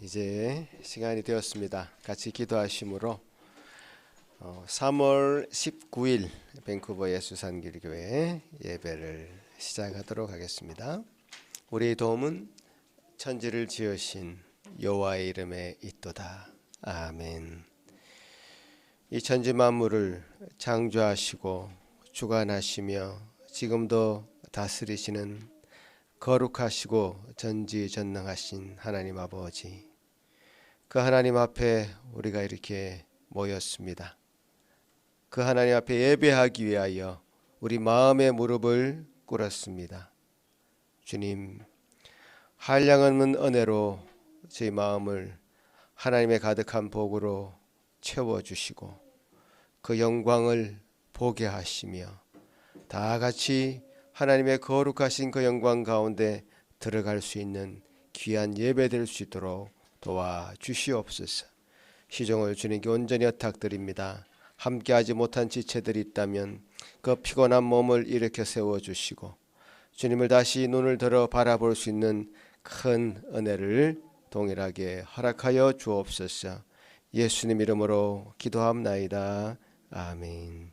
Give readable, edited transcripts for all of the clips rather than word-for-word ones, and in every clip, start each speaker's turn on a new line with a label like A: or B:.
A: 이제 시간이 되었습니다. 같이 기도하심으로 3월 19일 밴쿠버 예수산길교회 예배를 시작하도록 하겠습니다. 우리의 도움은 천지를 지으신 여호와의 이름에 있도다. 아멘. 이 천지 만물을 창조하시고 주관하시며 지금도 다스리시는 거룩하시고 전지전능하신 하나님 아버지, 그 하나님 앞에 우리가 이렇게 모였습니다. 그 하나님 앞에 예배하기 위하여 우리 마음의 무릎을 꿇었습니다. 주님, 한량없는 은혜로 저희 마음을 하나님의 가득한 복으로 채워주시고 그 영광을 보게 하시며 다 같이 하나님의 거룩하신 그 영광 가운데 들어갈 수 있는 귀한 예배될 수 있도록 도와주시옵소서. 시종을 주님께 온전히 부탁드립니다. 함께하지 못한 지체들이 있다면 그 피곤한 몸을 일으켜 세워주시고 주님을 다시 눈을 들어 바라볼 수 있는 큰 은혜를 동일하게 허락하여 주옵소서. 예수님 이름으로 기도합나이다. 아멘.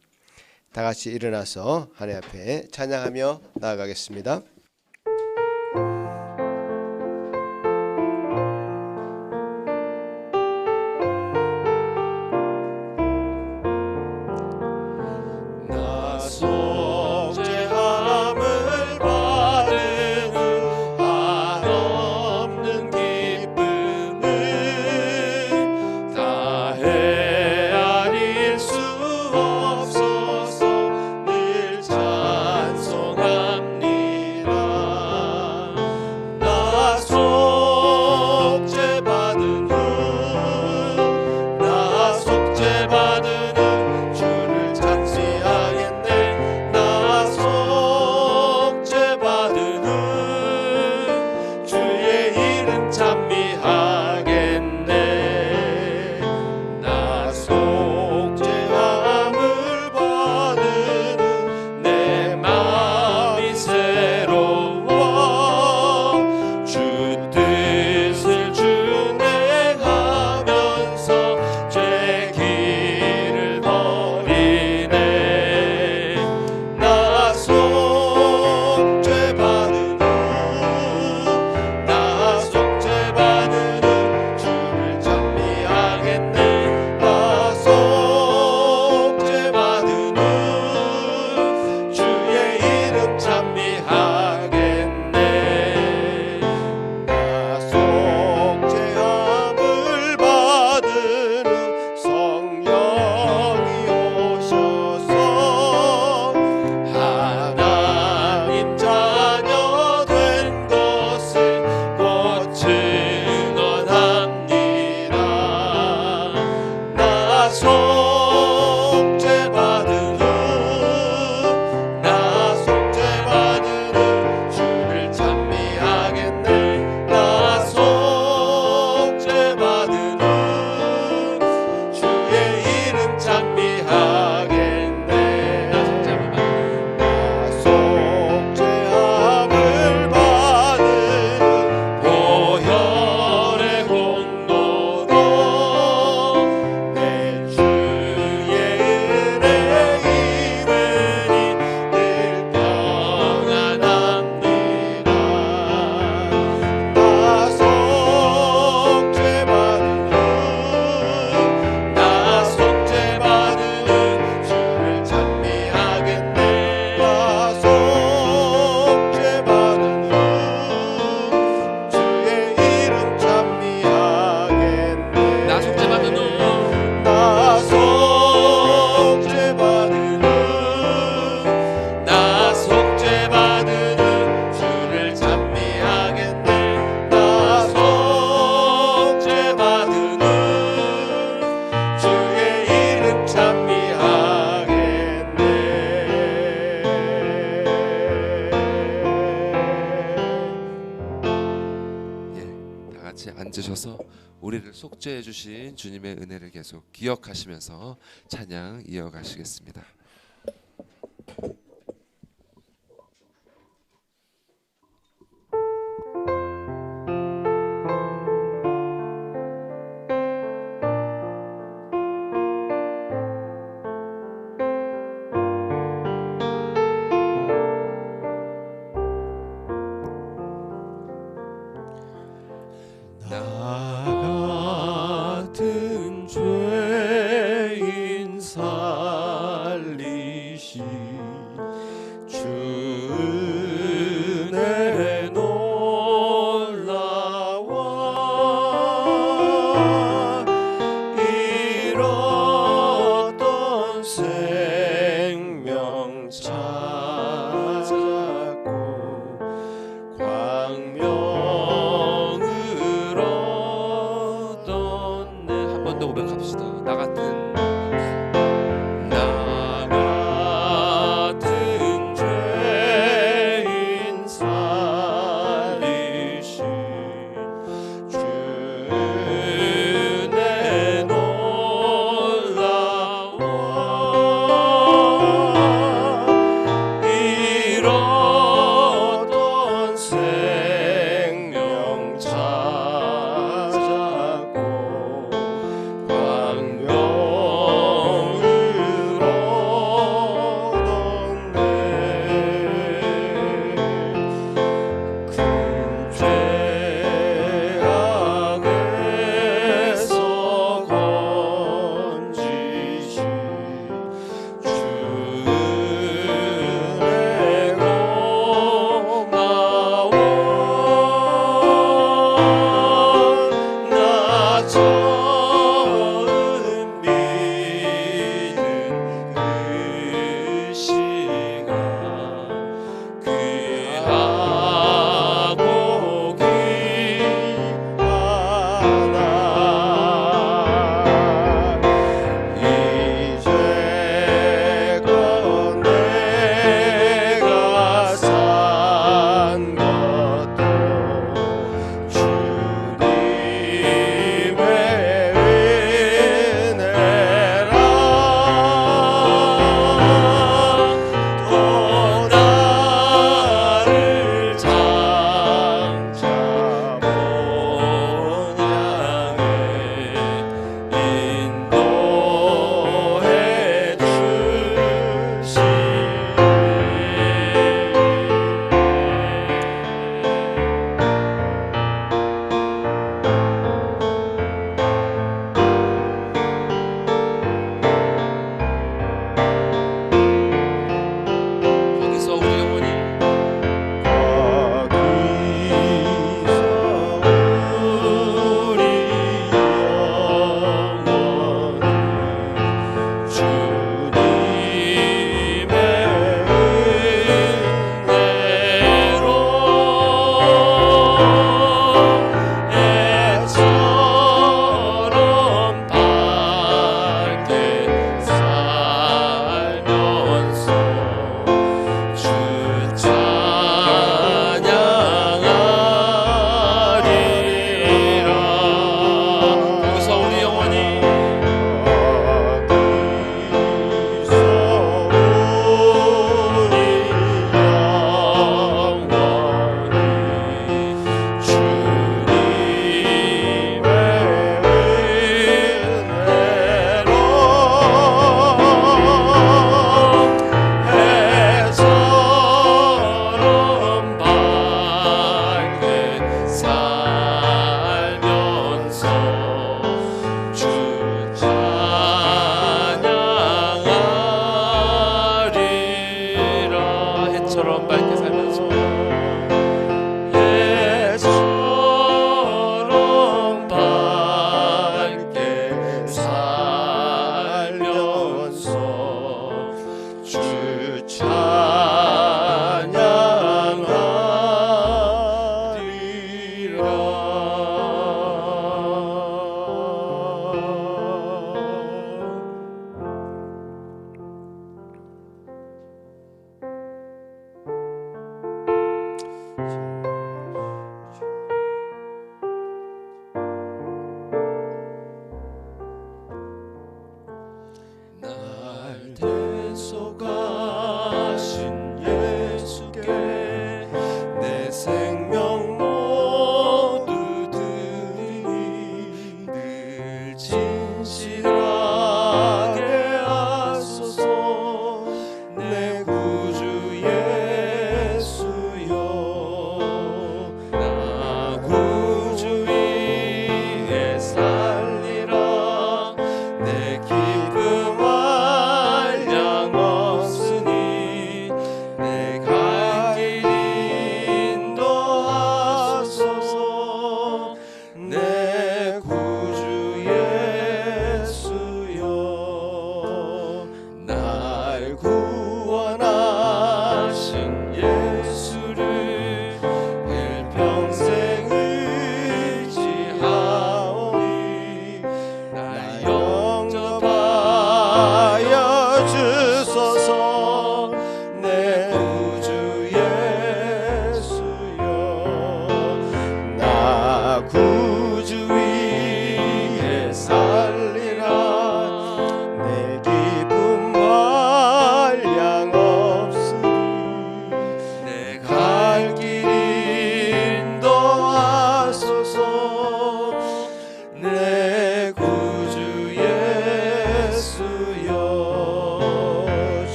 A: 다 같이 일어나서 하나님 앞에 찬양하며 나아가겠습니다.
B: 앉으셔서 우리를 속죄해 주신 주님의 은혜를 계속 기억하시면서 찬양 이어가시겠습니다.
A: 나 같은 죄인 살리시 주 은혜 놀라워 잃었던 생명 찾았고 광명으로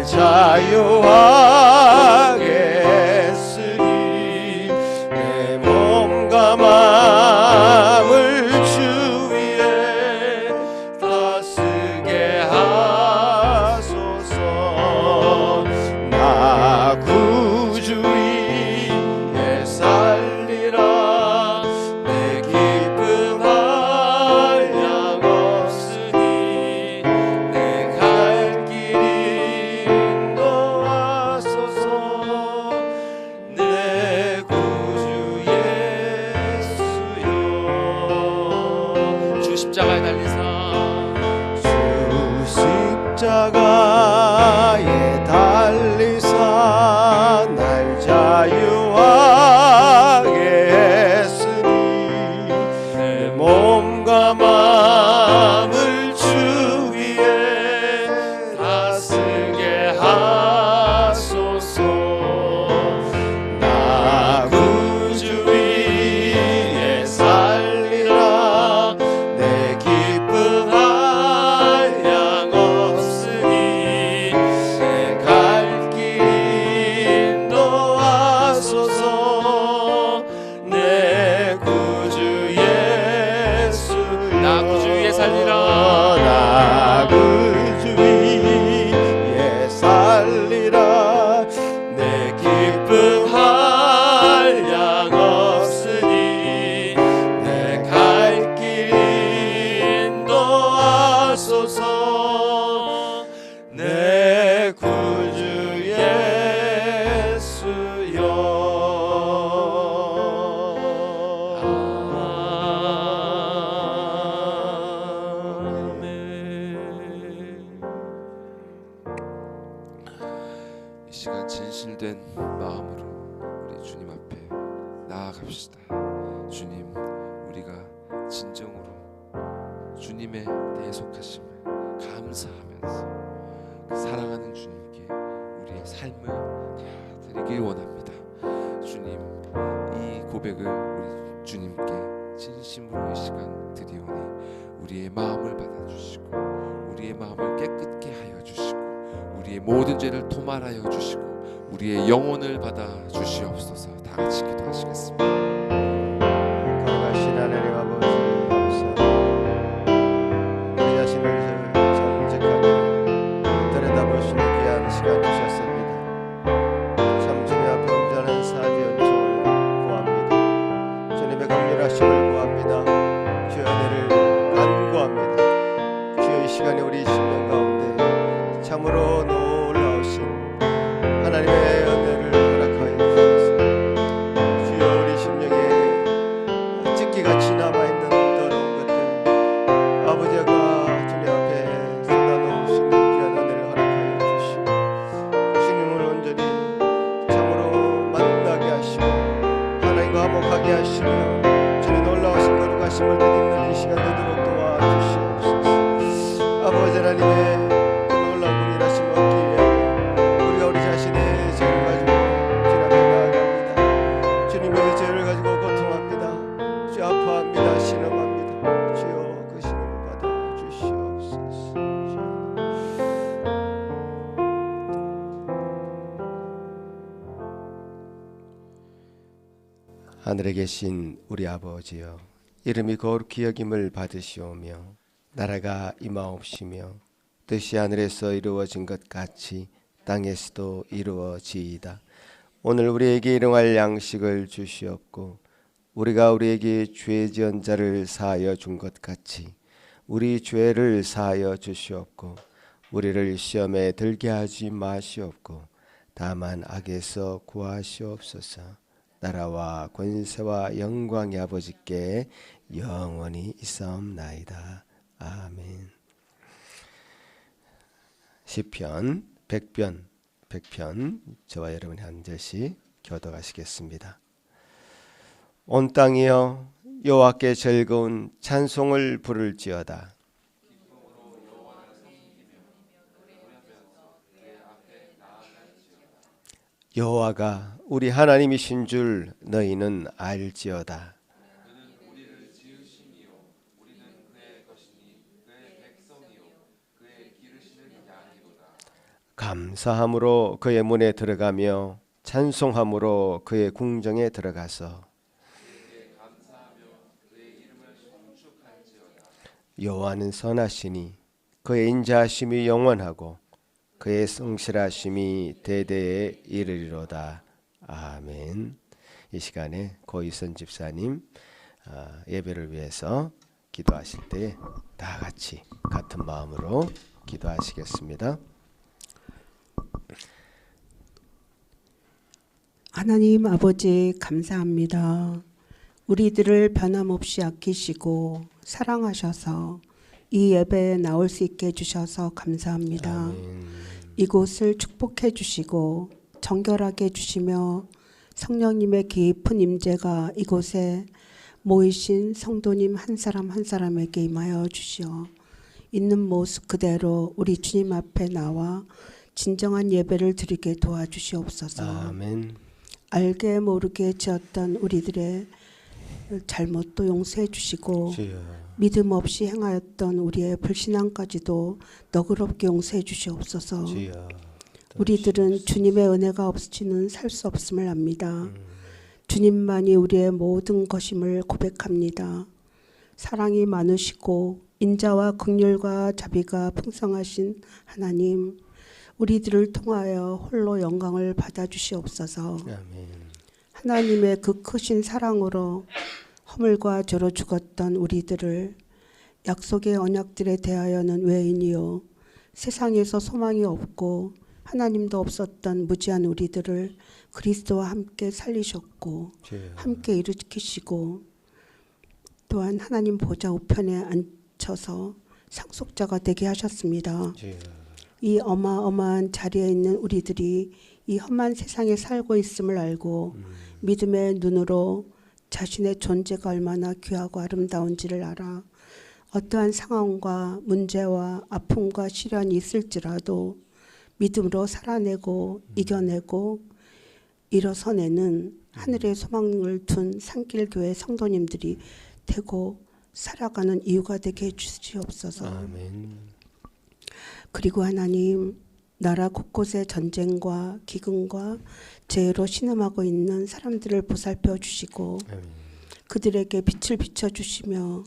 A: 자유하게 했으니 내 몸과 마음을 주 위에 다스게 하소서. 나 구주 위에 살리라. 내 기쁨할 양 없으니 내 갈 길 인도하소서. 내 구주 예수여.
B: 주 십자가에 달리사
A: 주 십자가에 달리사 날 자유하게 했으니 내 몸과 마음을 주 위에 다스게 하소서. 나 구주 위에 살리라. 내 기쁨할 양 없으니 내 갈 길 인도하소서. 내 구주 예수.
B: 나 구주 위에 살리라.
A: 나 구주 위에 살리라. 내 기쁨할 양 없으니 내 갈 길 인도하소서. 내 구주 예수여.
B: 이 시간 진실된 마음으로 우리 주님 앞에 나아갑시다. 주님, 우리가 진정으로 주님의 대속하심을 감사하면서 그 사랑하는 주님께 우리의 삶을 다 드리길 원합니다. 주님, 이 고백을 우리 주님께 진심으로 이 시간 드리오니 우리의 마음을 받아주시고 우리의 마음을 깨끗게 하여 주시고 우리의 모든 죄를 도말하여 주시고 우리의 영혼을 받아 주시옵소서. 다 같이 기도하시겠습니다.
A: 거룩하신 하나님 아버지 감사합니다. 우리 자신을 정직하게 들여다볼 수 있는 귀한 시간 주셨습니다. 참 주님 앞에 온전한 사지 은총을 구합니다. 주님의 긍휼하심을 구합니다. 주의 은혜를 간구합니다. 주여 이 시간에 우리 심령 가운데 참으로 놀라우신 하나님의 은혜를 허락하여 주소서. 주여 우리 심령에 찢기같이 남아있는 더러운 것들 아버지가 주님 앞에 쏟아놓으시는 귀한 은혜를 허락하여 주시고 주님을 온전히 참으로 만나게 하시고 하나님과 화목하게 하시며 주님 놀라우신 거룩하심을 드리는 이 시간 되도록 도와주시옵소서. 아버지 하나님의 그 놀라운 긍휼하심 얻기 위해 우리가 우리 자신의 죄를 가지고 주님 앞에 나아갑니다. 주님의 죄를 가지고 고통합니다. 주 아파합니다. 신음합니다. 주여 그 신음을 받아 주시옵소서. 하늘에 계신 우리 아버지여, 이름이 거룩히 여김을 받으시오며 나라가 임하옵시며 뜻이 하늘에서 이루어진 것 같이 땅에서도 이루어지이다. 오늘 우리에게 일용할 양식을 주시옵고 우리가 우리에게 죄 지은 자를 사하여 준 것 같이 우리 죄를 사하여 주시옵고 우리를 시험에 들게 하지 마시옵고 다만 악에서 구하시옵소서. 나라와 권세와 영광이 아버지께 영원히 있사옵나이다. 아멘. 시편 100편 저와 여러분이 한 절씩 교독하시겠습니다. 온 땅이여 여호와께 즐거운 찬송을 부를지어다. 여호와가 우리 하나님이신 줄 너희는 알지어다. 감사함으로 그의 문에 들어가며 찬송함으로 그의 궁정에 들어가서 여호와는 선하시니 그의 인자하심이 영원하고 그의 성실하심이 대대에 이르리로다. 아멘. 이 시간에 고이선 집사님 예배를 위해서 기도하실 때 다 같이 같은 마음으로 기도하시겠습니다.
C: 하나님 아버지 감사합니다. 우리들을 변함없이 아끼시고 사랑하셔서 이 예배에 나올 수 있게 해주셔서 감사합니다.
A: 아멘.
C: 이곳을 축복해 주시고 정결하게 해주시며 성령님의 깊은 임재가 이곳에 모이신 성도님 한 사람 한 사람에게 임하여 주시어 있는 모습 그대로 우리 주님 앞에 나와 진정한 예배를 드리게 도와주시옵소서.
A: 아멘.
C: 알게 모르게 지었던 우리들의 잘못도 용서해 주시고
A: 주여.
C: 믿음 없이 행하였던 우리의 불신앙까지도 너그럽게 용서해 주시옵소서.
A: 주여.
C: 우리들은 주님의 은혜가 없이는 살 수 없음을 압니다. 주님만이 우리의 모든 것임을 고백합니다. 사랑이 많으시고 인자와 긍휼과 자비가 풍성하신 하나님, 우리들을 통하여 홀로 영광을 받아주시옵소서.
A: 아멘.
C: 하나님의 그 크신 사랑으로 허물과 죄로 죽었던 우리들을 약속의 언약들에 대하여는 외인이요 세상에서 소망이 없고 하나님도 없었던 무지한 우리들을 그리스도와 함께 살리셨고
A: 주여.
C: 함께 일으키시고 또한 하나님 보좌 우편에 앉혀서 상속자가 되게 하셨습니다.
A: 주여.
C: 이 어마어마한 자리에 있는 우리들이 이 험한 세상에 살고 있음을 알고 믿음의 눈으로 자신의 존재가 얼마나 귀하고 아름다운지를 알아 어떠한 상황과 문제와 아픔과 시련이 있을지라도 믿음으로 살아내고 이겨내고 일어서내는 하늘의 소망을 둔 산길교회 성도님들이 되고 살아가는 이유가 되게 해주시옵소서.
A: 아멘.
C: 그리고 하나님, 나라 곳곳에 전쟁과 기근과 재해로 신음하고 있는 사람들을 보살펴 주시고
A: 아멘.
C: 그들에게 빛을 비춰주시며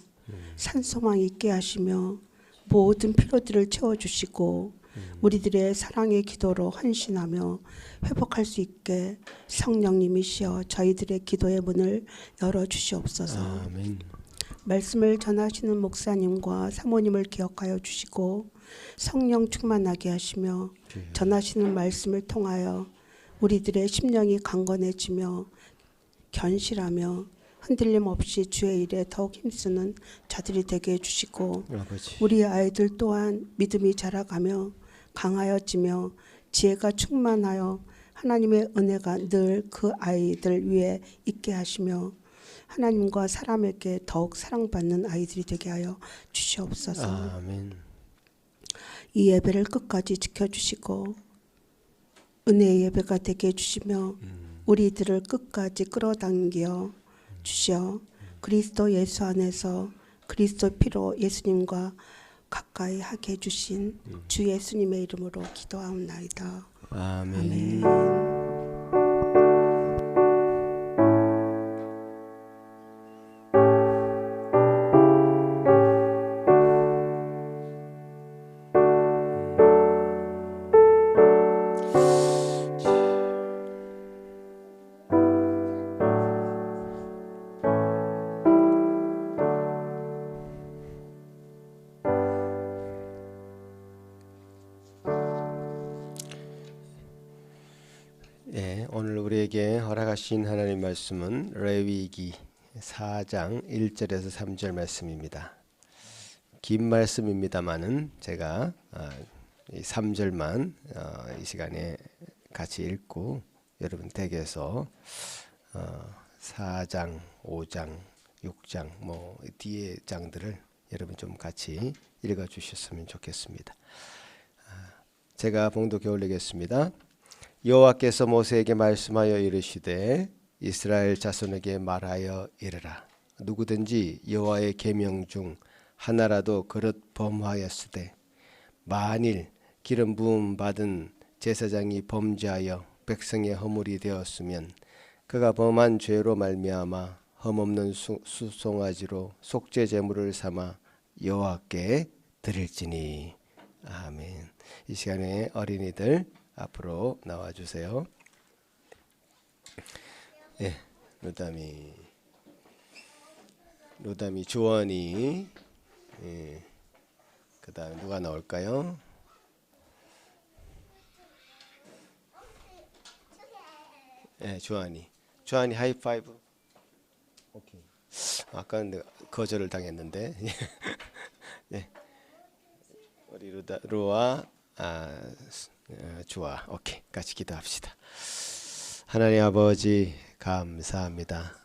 C: 산소망 있게 하시며 모든 필요들을 채워주시고 우리들의 사랑의 기도로 헌신하며 회복할 수 있게 성령님이시여 저희들의 기도의 문을 열어주시옵소서.
A: 아멘.
C: 말씀을 전하시는 목사님과 사모님을 기억하여 주시고 성령 충만하게 하시며 전하시는 말씀을 통하여 우리들의 심령이 강건해지며 견실하며 흔들림 없이 주의 일에 더욱 힘쓰는 자들이 되게 해주시고
A: 아버지.
C: 우리 아이들 또한 믿음이 자라가며 강하여지며 지혜가 충만하여 하나님의 은혜가 늘 그 아이들 위에 있게 하시며 하나님과 사람에게 더욱 사랑받는 아이들이 되게 하여 주시옵소서.
A: 아멘.
C: 이 예배를 끝까지 지켜주시고 은혜의 예배가 되게 해주시며 우리들을 끝까지 끌어당겨 주시어 그리스도 예수 안에서 그리스도 피로 예수님과 가까이 하게 해주신 주 예수님의 이름으로 기도하옵나이다.
A: 아멘.
C: 아멘.
A: 오늘 우리에게 허락하신 하나님 말씀은 레위기 4장 1절에서 3절 말씀입니다. 긴 말씀입니다만은 제가 이 3절만 이 시간에 같이 읽고 여러분 댁에서 4장, 5장, 6장 뭐 뒤에 장들을 여러분 좀 같이 읽어 주셨으면 좋겠습니다. 제가 봉독해 올리겠습니다. 여호와께서 모세에게 말씀하여 이르시되 이스라엘 자손에게 말하여 이르라. 누구든지 여호와의 계명 중 하나라도 그릇 범하였으되 만일 기름 부음 받은 제사장이 범죄하여 백성의 허물이 되었으면 그가 범한 죄로 말미암아 흠없는 수송아지로 속죄 제물을 삼아 여호와께 드릴지니. 아멘. 이 시간에 어린이들 앞으로 나와 주세요. 예, 루담이 주원이, 예, 그다음 누가 나올까요? 예, 주한이 하이파이브. 오케이. 아까는 내가 거절을 당했는데. 예. 우리 루아, 주아, 오케이. 같이 기도합시다. 하나님 아버지 감사합니다.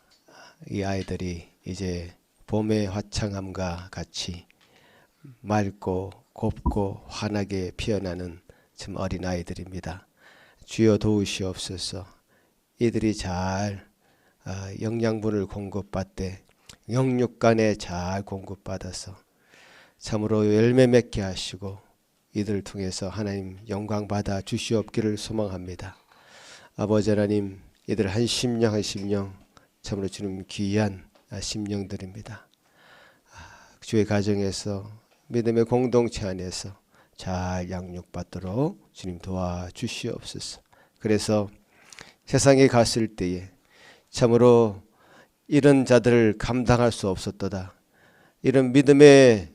A: 이 아이들이 이제 봄의 화창함과 같이 맑고 곱고 환하게 피어나는 참 어린 아이들입니다. 주여 도우시옵소서. 이들이 잘 영양분을 공급받되 영육간에 잘 공급받아서 참으로 열매 맺게 하시고 이들을 통해서 하나님 영광 받아 주시옵기를 소망합니다. 아버지 하나님, 이들 한 심령 한 심령 참으로 주님 귀한 심령들입니다. 주의 가정에서 믿음의 공동체 안에서 잘 양육받도록 주님 도와주시옵소서. 그래서 세상에 갔을 때에 참으로 이런 자들을 감당할 수 없었도다, 이런 믿음의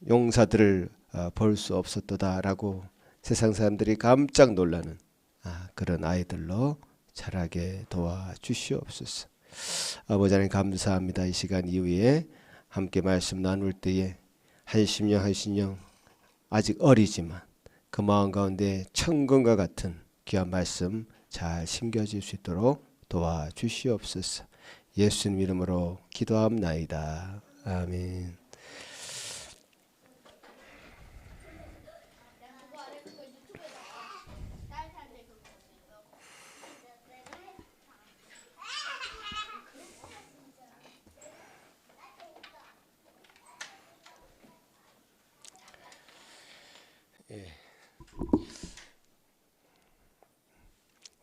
A: 용사들을 볼 수 없었도다 라고 세상 사람들이 깜짝 놀라는 그런 아이들로 자라게 도와주시옵소서. 아버지 하나님 감사합니다. 이 시간 이후에 함께 말씀 나눌 때에 한 심령 한 심령 아직 어리지만 그 마음 가운데 천금과 같은 귀한 말씀 잘 심겨질 수 있도록 도와주시옵소서. 예수님 이름으로 기도합나이다. 아멘.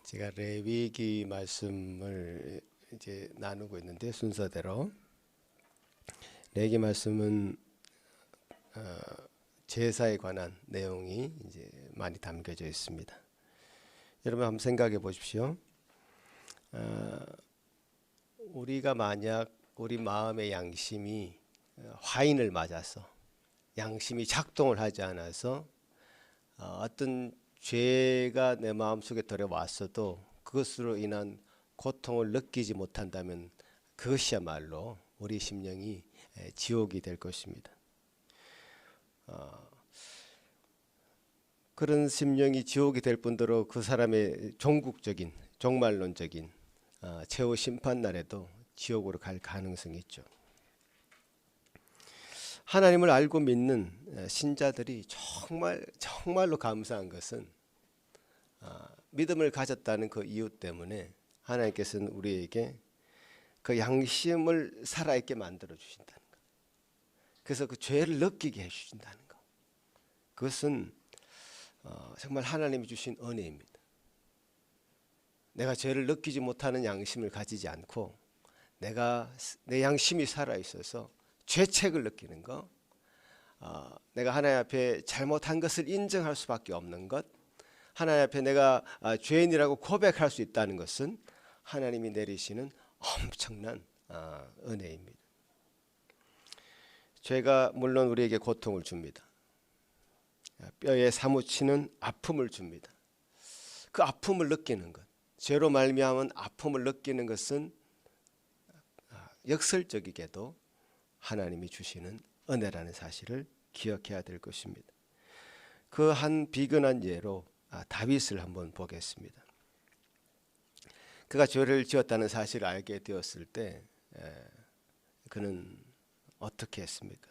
A: 제가 레위기 말씀을 이제 나누고 있는데 순서대로 레위기 말씀은 제사에 관한 내용이 이제 많이 담겨져 있습니다. 여러분 한번 생각해 보십시오. 우리가 만약 우리 마음의 양심이 화인을 맞아서 양심이 작동을 하지 않아서 어떤 죄가 내 마음속에 들어왔어도 그것으로 인한 고통을 느끼지 못한다면 그것이야말로 우리 심령이 지옥이 될 것입니다. 그런 심령이 지옥이 될 뿐더러 그 사람의 종국적인 종말론적인 최후 심판날에도 지옥으로 갈 가능성이 있죠. 하나님을 알고 믿는 신자들이 정말로 감사한 것은 믿음을 가졌다는 그 이유 때문에 하나님께서는 우리에게 그 양심을 살아있게 만들어 주신다는 것. 그래서 그 죄를 느끼게 해주신다는 것. 그것은 정말 하나님이 주신 은혜입니다. 내가 죄를 느끼지 못하는 양심을 가지지 않고 내 양심이 살아있어서 죄책을 느끼는 것, 내가 하나님 앞에 잘못한 것을 인정할 수밖에 없는 것, 하나님 앞에 내가 죄인이라고 고백할 수 있다는 것은 하나님이 내리시는 엄청난 은혜입니다. 죄가 물론 우리에게 고통을 줍니다. 뼈에 사무치는 아픔을 줍니다. 그 아픔을 느끼는 것, 죄로 말미암은 아픔을 느끼는 것은 역설적이게도 하나님이 주시는 은혜라는 사실을 기억해야 될 것입니다. 그 한 비근한 예로 다윗을 한번 보겠습니다. 그가 죄를 지었다는 사실을 알게 되었을 때 그는 어떻게 했습니까?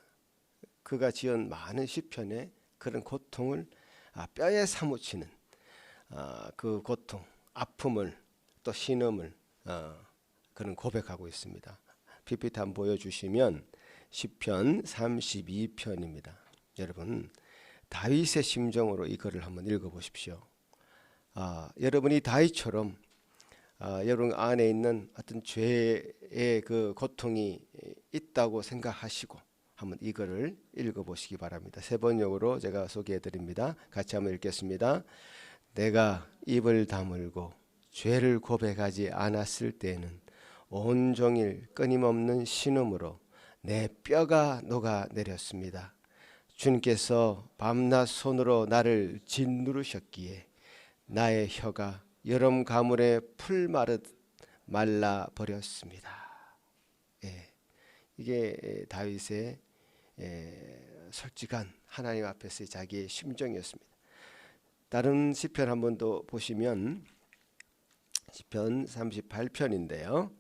A: 그가 지은 많은 시편에 그런 고통을 뼈에 사무치는 그 고통, 아픔을 또 신음을 그는 고백하고 있습니다. PPT 한번 보여주시면 시편 32편입니다. 여러분 다윗의 심정으로 이 글을 한번 읽어보십시오. 여러분이 다윗처럼 여러분 안에 있는 어떤 죄의 그 고통이 있다고 생각하시고 한번 이거를 읽어보시기 바랍니다. 세 번역으로 제가 소개해드립니다. 같이 한번 읽겠습니다. 내가 입을 다물고 죄를 고백하지 않았을 때에는 온종일 끊임없는 신음으로 내 뼈가 녹아내렸습니다. 주님께서 밤낮 손으로 나를 짓누르셨기에 나의 혀가 여름 가물에 풀 마르듯 말라버렸습니다. 예, 이게 다윗의 솔직한 하나님 앞에서의 자기의 심정이었습니다. 다른 시편 한 번 더 보시면 시편 38편인데요.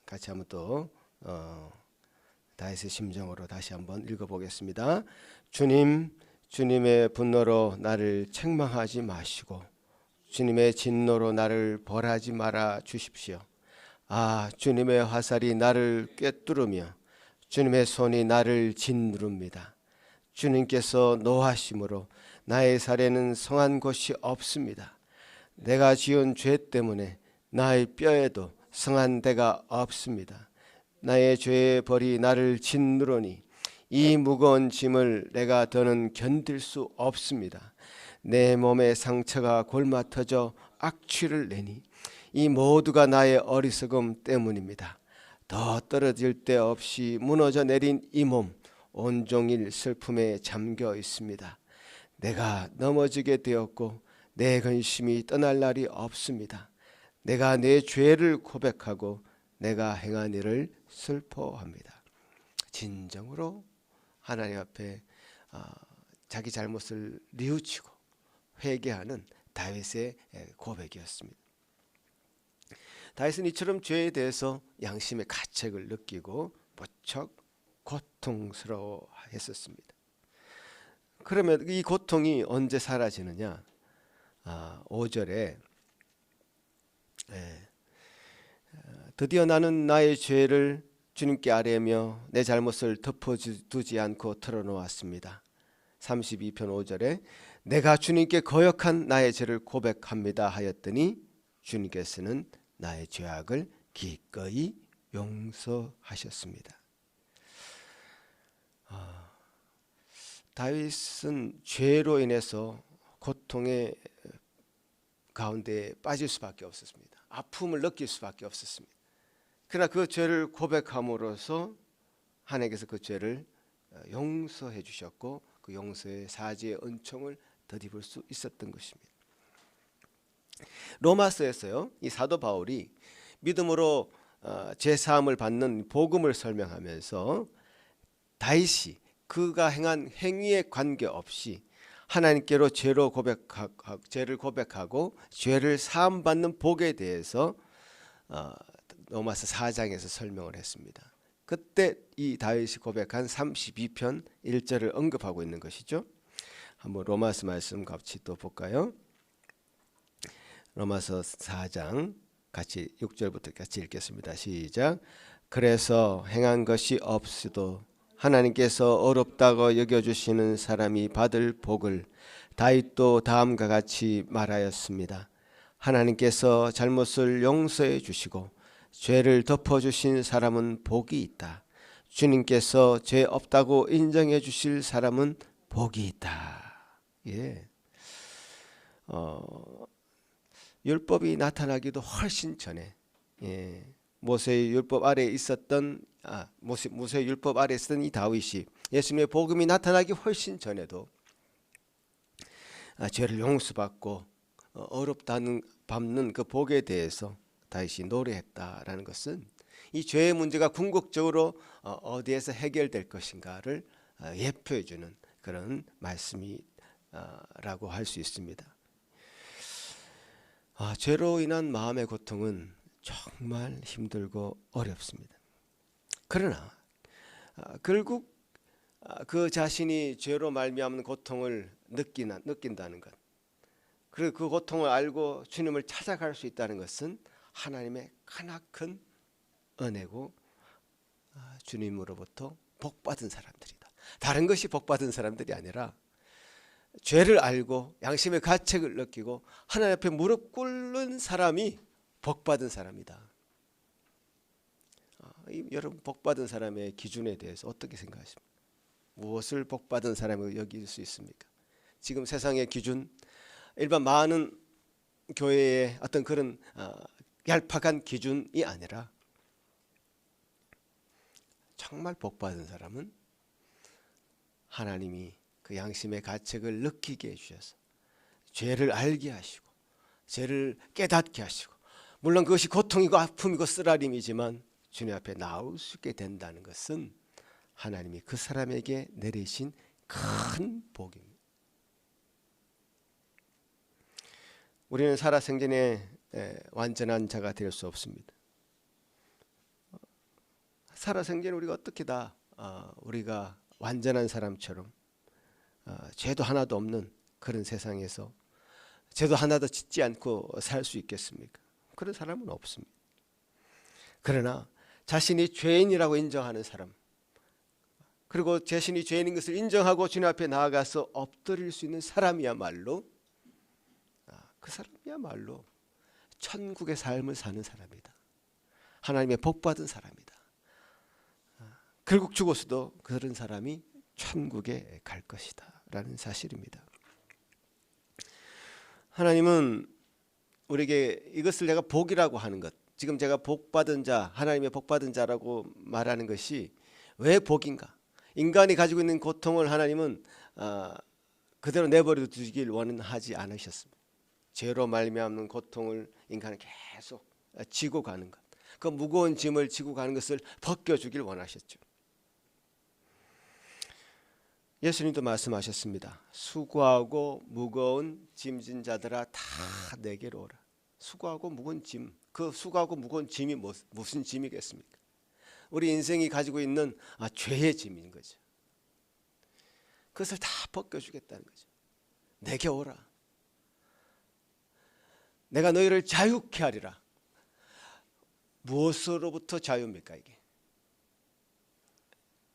A: 같이 한번 또 다윗의 심정으로 다시 한번 읽어보겠습니다. 주님, 주님의 분노로 나를 책망하지 마시고 주님의 진노로 나를 벌하지 말아 주십시오. 주님의 화살이 나를 꿰뚫으며 주님의 손이 나를 짓누릅니다. 주님께서 노하심으로 나의 살에는 성한 곳이 없습니다. 내가 지은 죄 때문에 나의 뼈에도 성한 데가 없습니다. 나의 죄의 벌이 나를 짓누르니 이 무거운 짐을 내가 더는 견딜 수 없습니다. 내 몸의 상처가 골마 터져 악취를 내니 이 모두가 나의 어리석음 때문입니다. 더 떨어질 데 없이 무너져 내린 이 몸 온종일 슬픔에 잠겨 있습니다. 내가 넘어지게 되었고 내 근심이 떠날 날이 없습니다. 내가 내 죄를 고백하고 내가 행한 일을 슬퍼합니다. 진정으로 하나님 앞에 자기 잘못을 뉘우치고 회개하는 다윗의 고백이었습니다. 다윗은 이처럼 죄에 대해서 양심의 가책을 느끼고 무척 고통스러워했었습니다. 그러면 이 고통이 언제 사라지느냐? 5절에 드디어 나는 나의 죄를 주님께 아뢰며 내 잘못을 덮어두지 않고 털어놓았습니다. 32편 5절에 내가 주님께 거역한 나의 죄를 고백합니다 하였더니 주님께서는 나의 죄악을 기꺼이 용서하셨습니다. 다윗은 죄로 인해서 고통의 가운데 빠질 수밖에 없었습니다. 아픔을 느낄 수밖에 없었습니다. 그러나 그 죄를 고백함으로써 하나님께서 그 죄를 용서해 주셨고 그 용서의 사지의 은총을 덧입을 수 있었던 것입니다. 로마서에서요, 이 사도 바울이 믿음으로 죄 사함을 받는 복음을 설명하면서 다윗이 그가 행한 행위에 관계없이 하나님께로 죄를 고백하고 죄를 사함 받는 복에 대해서 로마서 4장에서 설명을 했습니다. 그때 이 다윗이 고백한 32편 1절을 언급하고 있는 것이죠. 한번 로마서 말씀 같이 또 볼까요? 로마서 4장 같이 6절부터 같이 읽겠습니다. 시작. 그래서 행한 것이 없어도 하나님께서 어렵다고 여겨주시는 사람이 받을 복을 다윗도 다음과 같이 말하였습니다. 하나님께서 잘못을 용서해 주시고 죄를 덮어주신 사람은 복이 있다. 주님께서 죄 없다고 인정해 주실 사람은 복이 있다. 예. 율법이 나타나기도 훨씬 전에 모세의 율법 아래에 있었던 모세의 율법 아래에 있었던 이 다윗이 예수님의 복음이 나타나기 훨씬 전에도 죄를 용서받고 어렵다는 밟는 그 복에 대해서 다윗이 노래했다라는 것은 이 죄의 문제가 궁극적으로 어디에서 해결될 것인가를 예표해주는 그런 말씀이라고 할 수 있습니다. 죄로 인한 마음의 고통은 정말 힘들고 어렵습니다. 그러나 결국 그 자신이 죄로 말미암는 고통을 느낀다는 것, 그리고 그 고통을 알고 주님을 찾아갈 수 있다는 것은 하나님의 크나큰 은혜고 주님으로부터 복받은 사람들이다. 다른 것이 복받은 사람들이 아니라 죄를 알고 양심의 가책을 느끼고 하나님 앞에 무릎 꿇는 사람이 복받은 사람이다. 여러분, 복받은 사람의 기준에 대해서 어떻게 생각하십니까? 무엇을 복받은 사람으로 여길 수 있습니까? 지금 세상의 기준, 일반 많은 교회의 어떤 그런 얄팍한 기준이 아니라 정말 복받은 사람은 하나님이 그 양심의 가책을 느끼게 해주셔서 죄를 알게 하시고 죄를 깨닫게 하시고, 물론 그것이 고통이고 아픔이고 쓰라림이지만 주님 앞에 나올 수 있게 된다는 것은 하나님이 그 사람에게 내리신 큰 복입니다. 우리는 살아생전에 완전한 자가 될 수 없습니다. 살아생전에 우리가 어떻게 다 우리가 완전한 사람처럼 죄도 하나도 없는 그런 세상에서 죄도 하나도 짓지 않고 살 수 있겠습니까? 그런 사람은 없습니다. 그러나 자신이 죄인이라고 인정하는 사람, 그리고 자신이 죄인인 것을 인정하고 주님 앞에 나아가서 엎드릴 수 있는 사람이야말로, 그 사람이야말로 천국의 삶을 사는 사람이다. 하나님의 복받은 사람이다. 결국 죽어서도 그런 사람이 천국에 갈 것이다 라는 사실입니다. 하나님은 우리에게 이것을 내가 복이라고 하는 것, 지금 제가 복받은 자, 하나님의 복받은 자라고 말하는 것이 왜 복인가? 인간이 가지고 있는 고통을 하나님은 그대로 내버려 두길 원하지 않으셨습니다. 죄로 말미암는 고통을 인간은 계속 지고 가는 것, 그 무거운 짐을 지고 가는 것을 벗겨주길 원하셨죠. 예수님도 말씀하셨습니다. 수고하고 무거운 짐진 자들아 다 내게로 오라. 수고하고 무거운 짐, 그 수고하고 무거운 짐이 무슨 짐이겠습니까? 우리 인생이 가지고 있는 죄의 짐인 거죠. 그것을 다 벗겨주겠다는 거죠. 내게 오라. 내가 너희를 자유케 하리라. 무엇으로부터 자유입니까 이게?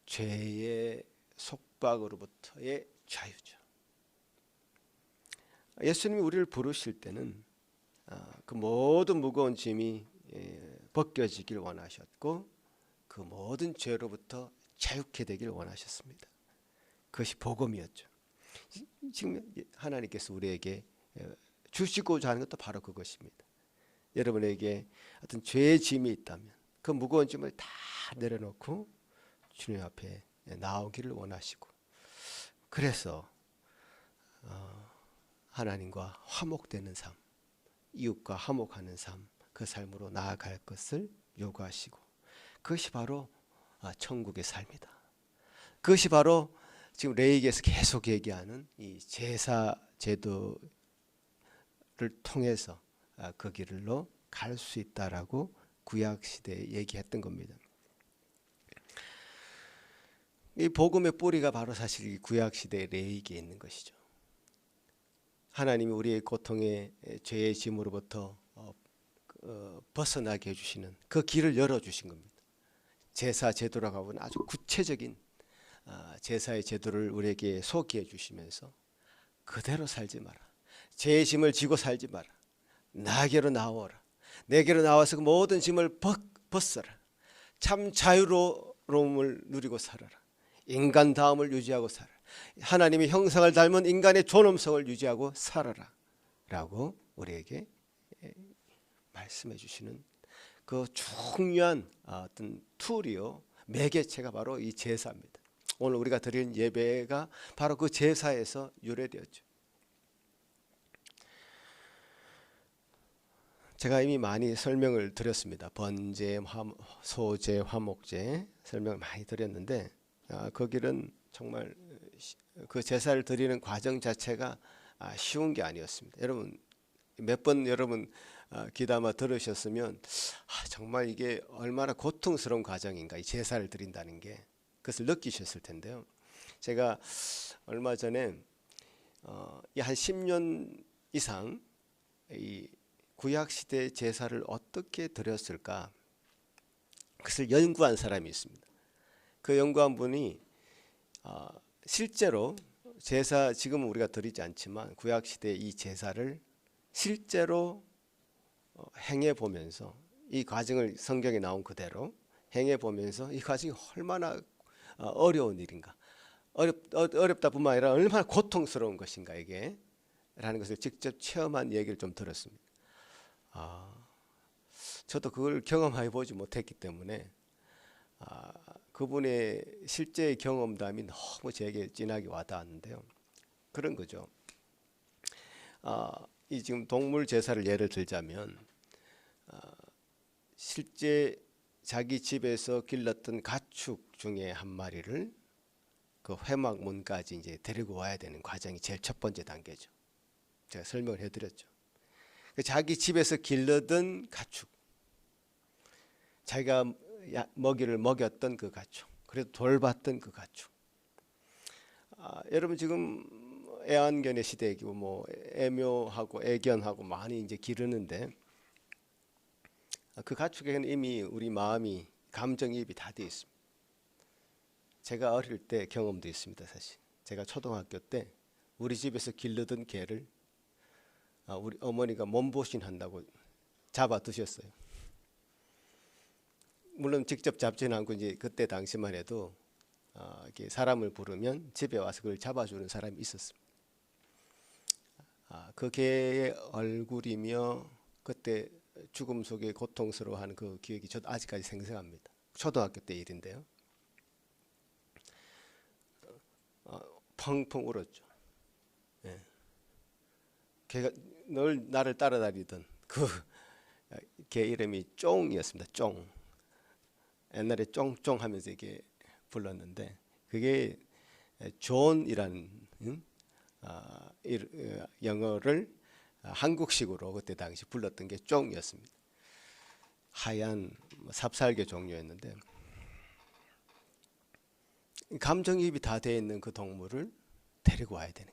A: 죄의 속박으로부터의 자유죠. 예수님이 우리를 부르실 때는 그 모든 무거운 짐이 벗겨지길 원하셨고 그 모든 죄로부터 자유케 되길 원하셨습니다. 그것이 복음이었죠. 지금 하나님께서 우리에게 주시고자 하는 것도 바로 그것입니다. 여러분에게 어떤 죄의 짐이 있다면 그 무거운 짐을 다 내려놓고 주님 앞에 나오기를 원하시고, 그래서 하나님과 화목되는 삶, 이웃과 화목하는 삶, 그 삶으로 나아갈 것을 요구하시고, 그것이 바로 천국의 삶이다. 그것이 바로 지금 레이기에서 계속 얘기하는 이 제사 제도를 통해서 그 길로 갈 수 있다라고 구약 시대에 얘기했던 겁니다. 이 복음의 뿌리가 바로 사실 이 구약 시대의 레이기에 있는 것이죠. 하나님이 우리의 고통의 죄의 짐으로부터 벗어나게 해주시는 그 길을 열어주신 겁니다. 제사 제도라고 하는 아주 구체적인 제사의 제도를 우리에게 소개해 주시면서 그대로 살지 마라. 죄의 짐을 지고 살지 마라. 나에게로 나오라. 내게로 나와서 그 모든 짐을 벗어라. 참 자유로움을 누리고 살아라. 인간다움을 유지하고 살아라. 하나님의 형상을 닮은 인간의 존엄성을 유지하고 살아라 라고 우리에게 말씀해 주시는 그 중요한 어떤 툴이요, 매개체가 바로 이 제사입니다. 오늘 우리가 드리는 예배가 바로 그 제사에서 유래되었죠. 제가 이미 많이 설명을 드렸습니다. 번제, 소제, 화목제 설명을 많이 드렸는데 그 길은 정말 그 제사를 드리는 과정 자체가 쉬운 게 아니었습니다. 여러분 몇 번 여러분 귀담아 들으셨으면 정말 이게 얼마나 고통스러운 과정인가, 이 제사를 드린다는 게, 그것을 느끼셨을 텐데요. 제가 얼마 전에 한 10년 이상 이 구약 시대 제사를 어떻게 드렸을까, 그것을 연구한 사람이 있습니다. 그 연구한 분이 실제로 제사 지금은 우리가 드리지 않지만 구약 시대 이 제사를 실제로 행해 보면서 이 과정을 성경에 나온 그대로 행해 보면서 이 과정이 얼마나 어려운 일인가, 어렵다뿐만 아니라 얼마나 고통스러운 것인가 이게 라는 것을 직접 체험한 얘기를 좀 들었습니다. 저도 그걸 경험해 보지 못했기 때문에 그분의 실제 경험담이 너무 제게 진하게 와닿았는데요. 그런 거죠. 이 지금 동물 제사를 예를 들자면 실제 자기 집에서 길렀던 가축 중에 한 마리를 그 회막문까지 이제 데리고 와야 되는 과정이 제일 첫 번째 단계죠. 제가 설명을 해드렸죠. 자기 집에서 길르던 가축, 자기가 먹이를 먹였던 그 가축, 그래도 돌봤던 그 가축. 여러분 지금 애완견의 시대이고 뭐 애묘하고 애견하고 많이 이제 기르는데 그 가축에는 이미 우리 마음이 감정이입이 다 되어 있습니다. 제가 어릴 때 경험도 있습니다. 사실 제가 초등학교 때 우리 집에서 기르던 개를 우리 어머니가 몸보신 한다고 잡아 드셨어요. 물론 직접 잡지는 않고 이제 그때 당시만 해도 이렇게 사람을 부르면 집에 와서 그걸 잡아주는 사람이 있었습니다. 그 개의 얼굴이며 그때 죽음 속에 고통스러워하는 그 기억이 저도 아직까지 생생합니다. 초등학교 때 일인데요. 펑펑 울었죠. 예. 걔가 늘 나를 따라다니던 그 개 이름이 쫑이었습니다. 쫑. 옛날에 쫑쫑 하면서 이렇게 불렀는데 그게 존이라는 영어를 한국식으로 그때 당시 불렀던 게 쫑이었습니다. 하얀 삽살개 종류였는데 감정이입이 다 되어 있는 그 동물을 데리고 와야 되는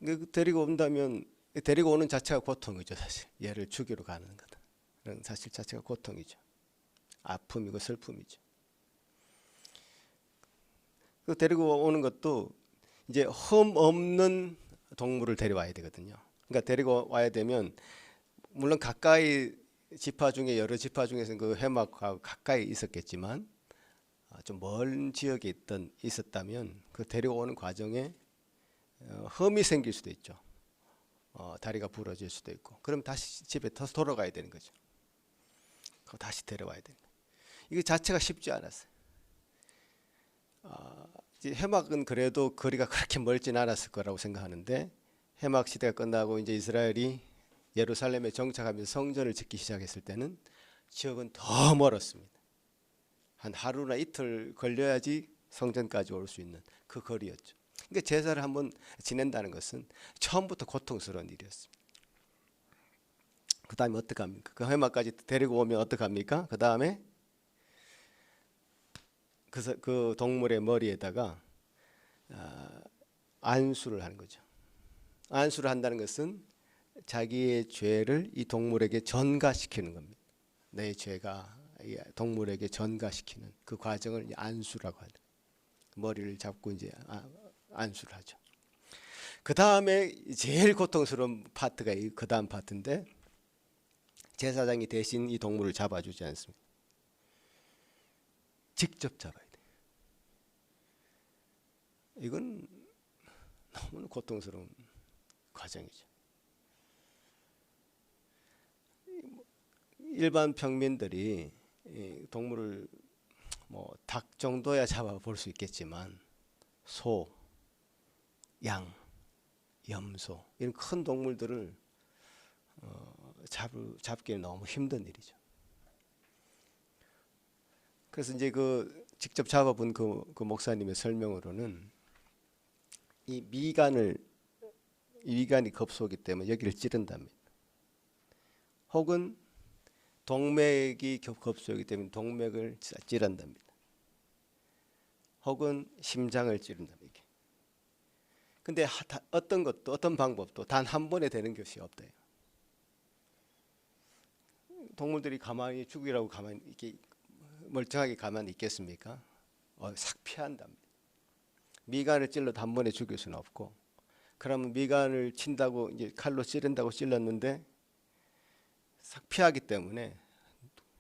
A: 거예요. 데리고 온다면 데리고 오는 자체가 고통이죠. 사실 얘를 죽이러 가는 거다. 그런 사실 자체가 고통이죠. 아픔이고 슬픔이죠. 그 데리고 오는 것도 이제 흠 없는 동물을 데려와야 되거든요. 그러니까 데리고 와야 되면 물론 가까이 지파 중에 여러 지파 중에서는 그 회막하고 가까이 있었겠지만 좀 먼 지역에 있었다면 그 데려오는 과정에 흠이 생길 수도 있죠. 다리가 부러질 수도 있고 그럼 다시 집에 돌아가야 되는 거죠. 그거 다시 데려와야 되는 거예요. 이거 자체가 쉽지 않았어요. 이제 회막은 그래도 거리가 그렇게 멀진 않았을 거라고 생각하는데 회막 시대가 끝나고 이제 이스라엘이 예루살렘에 정착하면서 성전을 짓기 시작했을 때는 지역은 더 멀었습니다. 한 하루나 이틀 걸려야지 성전까지 올 수 있는 그 거리였죠. 그러니까 제사를 한번 지낸다는 것은 처음부터 고통스러운 일이었습니다. 그 다음에 어떻게 합니까? 그 회막까지 데리고 오면 어떻게 합니까? 그 다음에 그 동물의 머리에다가 안수를 하는 거죠. 안수를 한다는 것은 자기의 죄를 이 동물에게 전가시키는 겁니다. 내 죄가 이 동물에게 전가시키는 그 과정을 안수라고 하죠. 머리를 잡고 이제 안수를 하죠. 그 다음에 제일 고통스러운 파트가 그 다음 파트인데 제사장이 대신 이 동물을 잡아주지 않습니다. 직접 잡아야 돼요. 이건 너무 고통스러운 과정이죠. 일반 평민들이 동물을 뭐 닭 정도야 잡아볼 수 있겠지만 소, 양, 염소 이런 큰 동물들을 잡기는 너무 힘든 일이죠. 그래서 이제 그 직접 잡아본 그 목사님의 설명으로는 이 미간이 겁쏘기 때문에 여기를 찌른답니다. 혹은 동맥이 겁쏘기 때문에 동맥을 찌른답니다. 혹은 심장을 찌른답니다. 근데 어떤 것도 어떤 방법도 단 한 번에 되는 것이 없대요. 동물들이 가만히 죽이라고 가만히 이렇게 멀쩡하게 가만히 있겠습니까? 삭 피한답니다. 미간을 찔러도 한 번에 죽일 수는 없고, 그러면 미간을 친다고 이제 칼로 찌른다고 찔렀는데 싹 피하기 때문에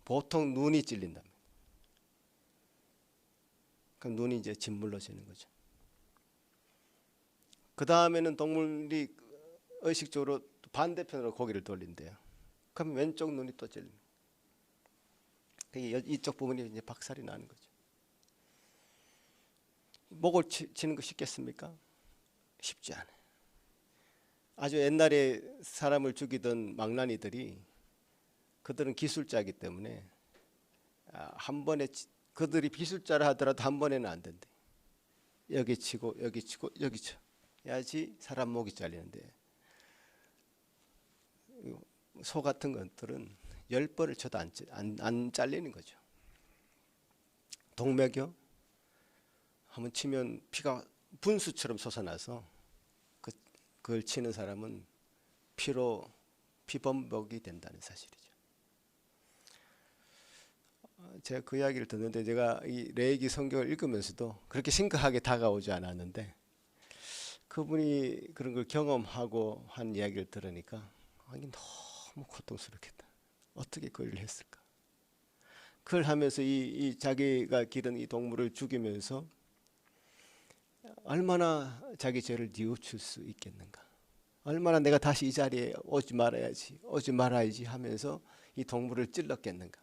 A: 보통 눈이 찔린답니다. 그럼 눈이 이제 짓물러지는 거죠. 그 다음에는 동물이 의식적으로 반대편으로 고개를 돌린대요. 그럼 왼쪽 눈이 또 찔립니다. 이쪽 부분이 이제 박살이 나는 거죠. 목을 치는 거 쉽겠습니까? 쉽지 않아요. 아주 옛날에 사람을 죽이던 망나니들이, 그들은 기술자이기 때문에 한 번에 그들이 기술자라 하더라도 한 번에는 안 된대. 여기 치고 여기 치고 여기 쳐야지 사람 목이 잘리는데, 소 같은 것들은 10번을 쳐도 안 잘리는 거죠. 동맥이요? 한번 치면 피가 분수처럼 솟아나서 그걸 치는 사람은 피범벅이 된다는 사실이죠. 제가 그 이야기를 듣는데, 제가 이 레위기 성경을 읽으면서도 그렇게 심각하게 다가오지 않았는데, 그분이 그런 걸 경험하고 한 이야기를 들으니까 너무 고통스럽겠다. 어떻게 그걸 했을까? 그걸 하면서 이 자기가 기른 이 동물을 죽이면서 얼마나 자기 죄를 뉘우칠 수 있겠는가? 얼마나 내가 다시 이 자리에 오지 말아야지 하면서 이 동물을 찔렀겠는가?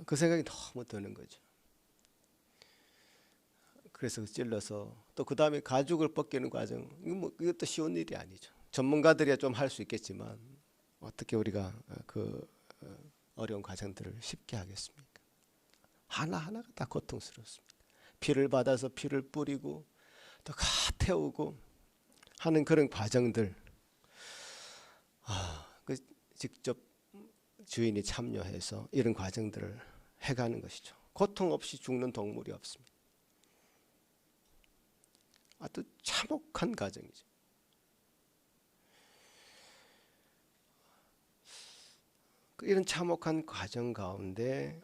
A: 그 생각이 너무 드는 거죠. 그래서 찔러서 또 그 다음에 가죽을 벗기는 과정, 이것도 쉬운 일이 아니죠. 전문가들이야 좀 할 수 있겠지만 어떻게 우리가 그 어려운 과정들을 쉽게 하겠습니까? 하나하나가 다 고통스럽습니다. 피를 받아서 피를 뿌리고 또 태우고 하는 그런 과정들, 그 직접 주인이 참여해서 이런 과정들을 해가는 것이죠. 고통 없이 죽는 동물이 없습니다. 아주 참혹한 과정이죠. 이런 참혹한 과정 가운데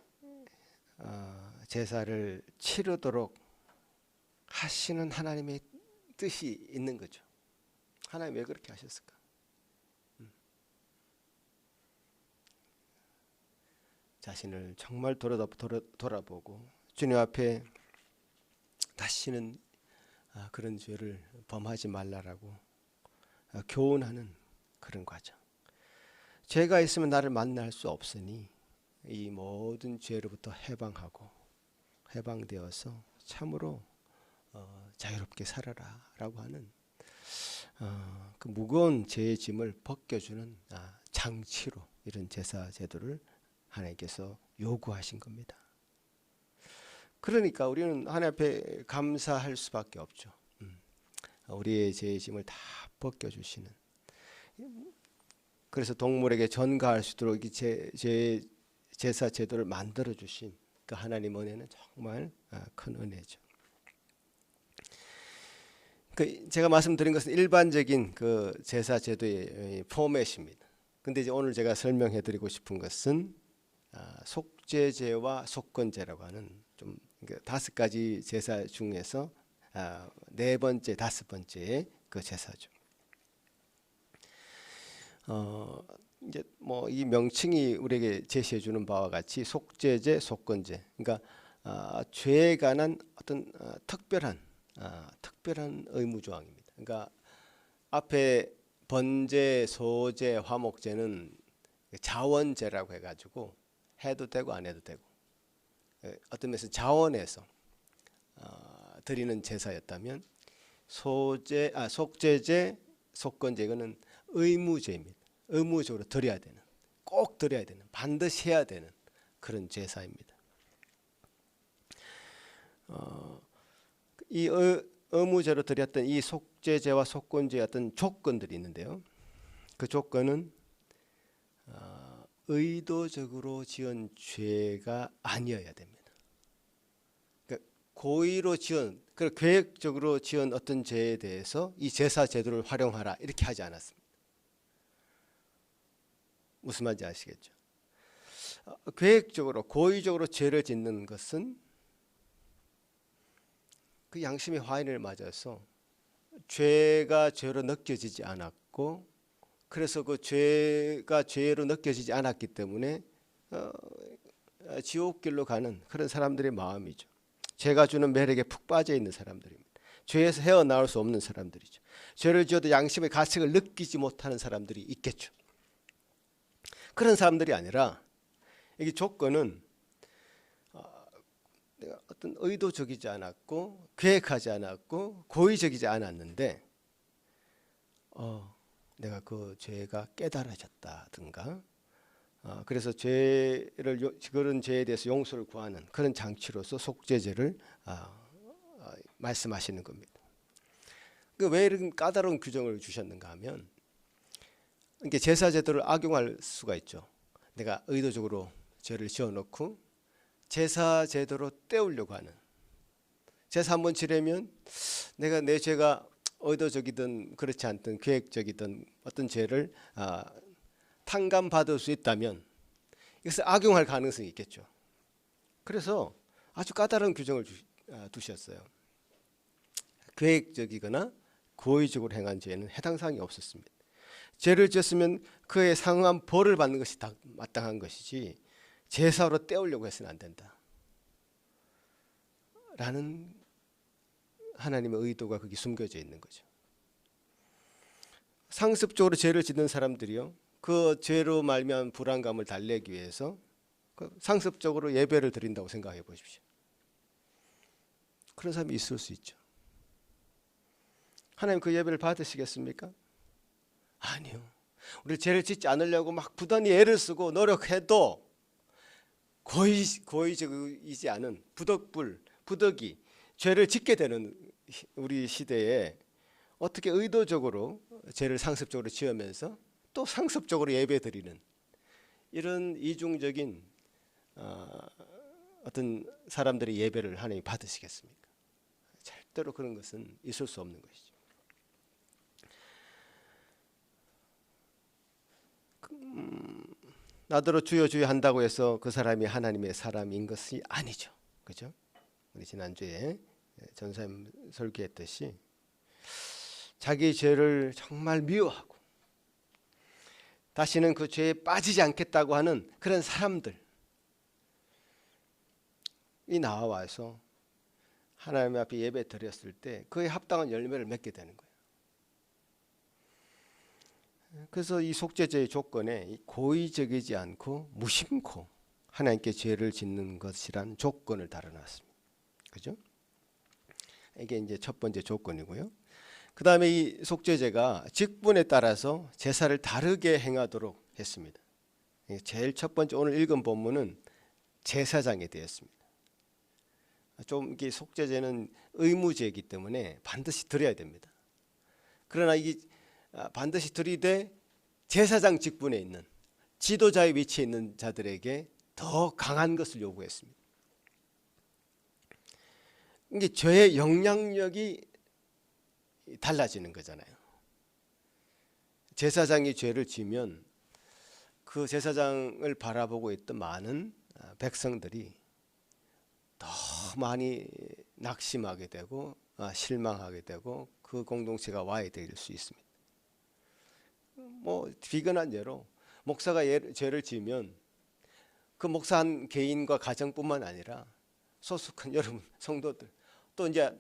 A: 제사를 치르도록 하시는 하나님의 뜻이 있는 거죠. 하나님 왜 그렇게 하셨을까? 자신을 정말 돌아보고 주님 앞에 다시는 그런 죄를 범하지 말라라고 교훈하는 그런 과정. 죄가 있으면 나를 만날 수 없으니 이 모든 죄로부터 해방되어서 참으로 자유롭게 살아라라고 하는 그 무거운 죄의 짐을 벗겨주는 장치로 이런 제사 제도를 하나님께서 요구하신 겁니다. 그러니까 우리는 하나님 앞에 감사할 수밖에 없죠. 우리의 죄의 짐을 다 벗겨주시는, 그래서 동물에게 전가할 수 있도록 제사 제도를 만들어 주신 그 하나님 은혜는 정말 큰 은혜죠. 제가 말씀드린 것은 일반적인 그 제사 제도의 포맷입니다. 근데 이제 오늘 제가 설명해 드리고 싶은 것은 속죄제와 속건제라고 하는 좀 5가지 제사 중에서 4번째, 5번째의 그 제사죠. 이제 뭐 이 명칭이 우리에게 제시해 주는 바와 같이 속죄제, 속건제, 그러니까 죄에 관한 어떤 특별한 의무 조항입니다. 그러니까 앞에 번제, 소제, 화목제는 자원제라고 해가지고 해도 되고 안 해도 되고, 어떤 면에서 자원에서 드리는 제사였다면 속죄제, 속건제 이거는 의무제입니다. 의무적으로 드려야 되는, 꼭 드려야 되는, 반드시 해야 되는 그런 제사입니다. 이 의무제로 드렸던 이 속죄제와 속건제의 어떤 조건들이 있는데요. 그 조건은 의도적으로 지은 죄가 아니어야 됩니다. 그러니까 고의로 지은, 계획적으로 지은 어떤 죄에 대해서 이 제사 제도를 활용하라 이렇게 하지 않았습니다. 무슨 말인지 아시겠죠? 계획적으로 고의적으로 죄를 짓는 것은 그 양심의 화인을 맞아서 죄가 죄로 느껴지지 않았고, 그래서 그 죄가 죄로 느껴지지 않았기 때문에 지옥길로 가는 그런 사람들의 마음이죠. 죄가 주는 매력에 푹 빠져 있는 사람들입니다. 죄에서 헤어나올 수 없는 사람들이죠. 죄를 지어도 양심의 가책을 느끼지 못하는 사람들이 있겠죠. 그런 사람들이 아니라, 이게 조건은 내가 어떤 의도적이지 않았고 계획하지 않았고 고의적이지 않았는데 내가 그 죄가 깨달아졌다든가, 그래서 그런 죄에 대해서 용서를 구하는 그런 장치로서 속죄죄를 말씀하시는 겁니다. 왜 이런 까다로운 규정을 주셨는가 하면, 이게 제사 제도를 악용할 수가 있죠. 내가 의도적으로 죄를 지어놓고 제사 제도로 때우려고 하는, 제사 한번 지내면 내가 내 죄가 의도적이든 그렇지 않든 계획적이든 어떤 죄를 탕감받을 수 있다면 이것을 악용할 가능성이 있겠죠. 그래서 아주 까다로운 규정을 두셨어요. 계획적이거나 고의적으로 행한 죄는 해당 사항이 없었습니다. 죄를 지었으면 그에 상응한 벌을 받는 것이 마땅한 것이지 제사로 때우려고 해서는 안 된다 라는 하나님의 의도가 거기 숨겨져 있는 거죠. 상습적으로 죄를 짓는 사람들이요, 그 죄로 말미암은 불안감을 달래기 위해서 상습적으로 예배를 드린다고 생각해 보십시오. 그런 사람이 있을 수 있죠. 하나님 그 예배를 받으시겠습니까? 아니요. 우리 죄를 짓지 않으려고 막 부단히 애를 쓰고 노력해도 고의적이지 않은 부득이 죄를 짓게 되는 우리 시대에 어떻게 의도적으로 죄를 상습적으로 지으면서 또 상습적으로 예배 드리는 이런 이중적인 어떤 사람들의 예배를 하나님이 받으시겠습니까? 절대로 그런 것은 있을 수 없는 것이죠. 나더러 주여 주여 한다고 해서 그 사람이 하나님의 사람인 것이 아니죠. 그죠? 우리 지난주에 전사님 설교했듯이 자기 죄를 정말 미워하고 다시는 그 죄에 빠지지 않겠다고 하는 그런 사람들이 나와서 하나님 앞에 예배 드렸을 때 그에 합당한 열매를 맺게 되는 거예요. 그래서 이 속죄죄의 조건에 고의적이지 않고 무심코 하나님께 죄를 짓는 것이란 조건을 달아놨습니다. 그죠? 이게 이제 첫 번째 조건이고요. 그 다음에 이 속죄죄가 직분에 따라서 제사를 다르게 행하도록 했습니다. 제일 첫 번째 오늘 읽은 본문은 제사장에 대했습니다. 좀 이게 속죄죄는 의무제이기 때문에 반드시 드려야 됩니다. 그러나 이게 반드시 드리되 제사장 직분에 있는 지도자의 위치에 있는 자들에게 더 강한 것을 요구했습니다. 이게 죄의 영향력이 달라지는 거잖아요. 제사장이 죄를 지면 그 제사장을 바라보고 있던 많은 백성들이 더 많이 낙심하게 되고 실망하게 되고 그 공동체가 와해될 수 있습니다. 뭐 비근한 예로 목사가 죄를 지으면 그 목사 한 개인과 가정뿐만 아니라 소속한 여러분 성도들 또 이제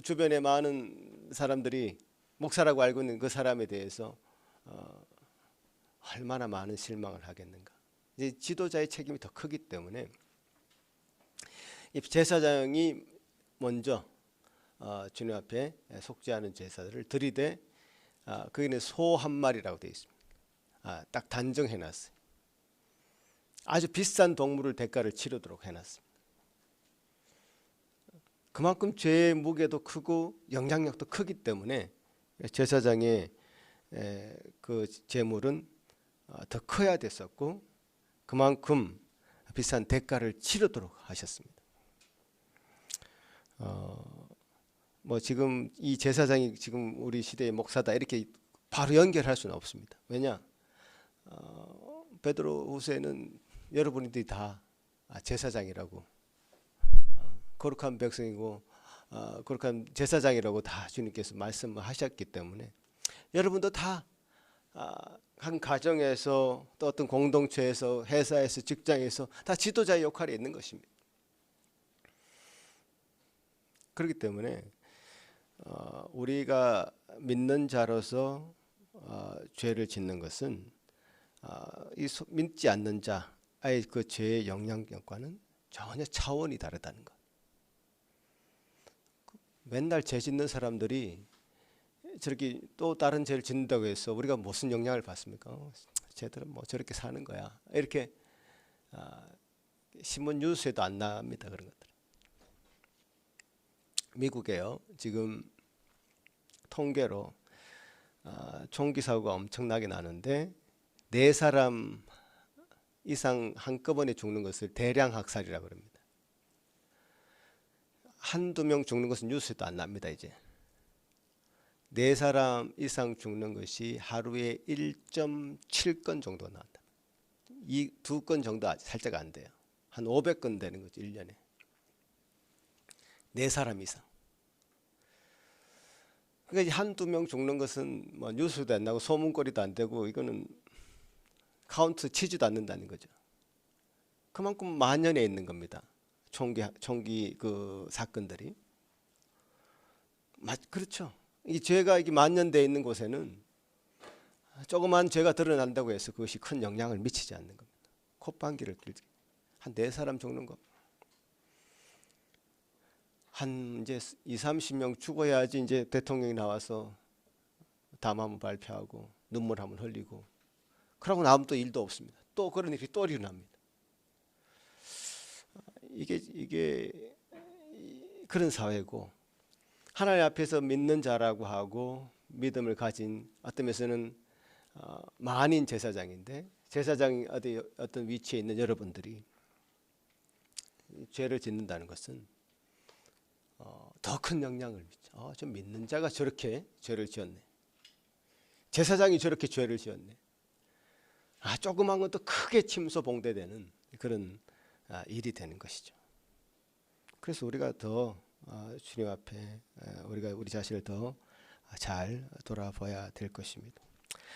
A: 주변에 많은 사람들이 목사라고 알고 있는 그 사람에 대해서 얼마나 많은 실망을 하겠는가. 이제 지도자의 책임이 더 크기 때문에 이 제사장이 먼저 주님 앞에 속죄하는 제사를 드리되 거기는 소 한 마리라고 되어 있습니다. 딱 단정해놨어요. 아주 비싼 동물을 대가를 치르도록 해놨습니다. 그만큼 죄의 무게도 크고 영향력도 크기 때문에 제사장의 그 제물은 더 커야 됐었고 그만큼 비싼 대가를 치르도록 하셨습니다. 뭐 지금 이 제사장이 지금 우리 시대의 목사다 이렇게 바로 연결할 수는 없습니다. 왜냐? 베드로후서에는 여러분들이 다 제사장이라고 거룩한 백성이고 거룩한 제사장이라고 다 주님께서 말씀하셨기 때문에 여러분도 다 한 가정에서 또 어떤 공동체에서 회사에서 직장에서 다 지도자의 역할이 있는 것입니다. 그렇기 때문에 우리가 믿는 자로서 죄를 짓는 것은 믿지 않는 자의 그 죄의 영향력과는 전혀 차원이 다르다는 것. 맨날 죄 짓는 사람들이 저렇게 또 다른 죄를 짓는다고 해서 우리가 무슨 영향을 받습니까? 쟤들은 뭐 저렇게 사는 거야. 이렇게 신문 뉴스에도 안 나옵니다. 그런 것들. 미국에요. 지금 통계로 총기 사고가 엄청나게 나는데 4사람 이상 한꺼번에 죽는 것을 대량 학살이라고 합니다. 한두 명 죽는 것은 뉴스에도 안 납니다. 이제 4사람 이상 죽는 것이 하루에 1.7건 정도 나온다. 이 2건 정도 살짝 안 돼요. 한 500건 되는 거죠. 1년에. 4사람 이상. 그러니까 한두 명 죽는 것은 뭐 뉴스도 안 나고 소문거리도 안 되고 이거는 카운트 치지도 않는다는 거죠. 그만큼 만연해 있는 겁니다. 총기 그 사건들이. 그렇죠. 이 죄가 이게 만연되어 있는 곳에는 조그만 죄가 드러난다고 해서 그것이 큰 영향을 미치지 않는 겁니다. 콧방귀를 낄 한 4사람 죽는 거. 한 이제 20-30명 죽어야지 이제 대통령이 나와서 담화 한번 발표하고 눈물 한번 흘리고 그러고 나면 또 일도 없습니다. 또 그런 일이 또 일어납니다. 이게 그런 사회고 하나님 앞에서 믿는 자라고 하고 믿음을 가진 어떤 면에서는 만인 제사장인데 제사장 어떤 위치에 있는 여러분들이 죄를 짓는다는 것은 더 큰 영향을 미쳐. 좀 믿는 자가 저렇게 죄를 지었네. 제사장이 저렇게 죄를 지었네. 조그만 것도 크게 침소봉대되는 그런 일이 되는 것이죠. 그래서 우리가 더 주님 앞에 우리가 우리 자신을 더 잘 돌아봐야 될 것입니다.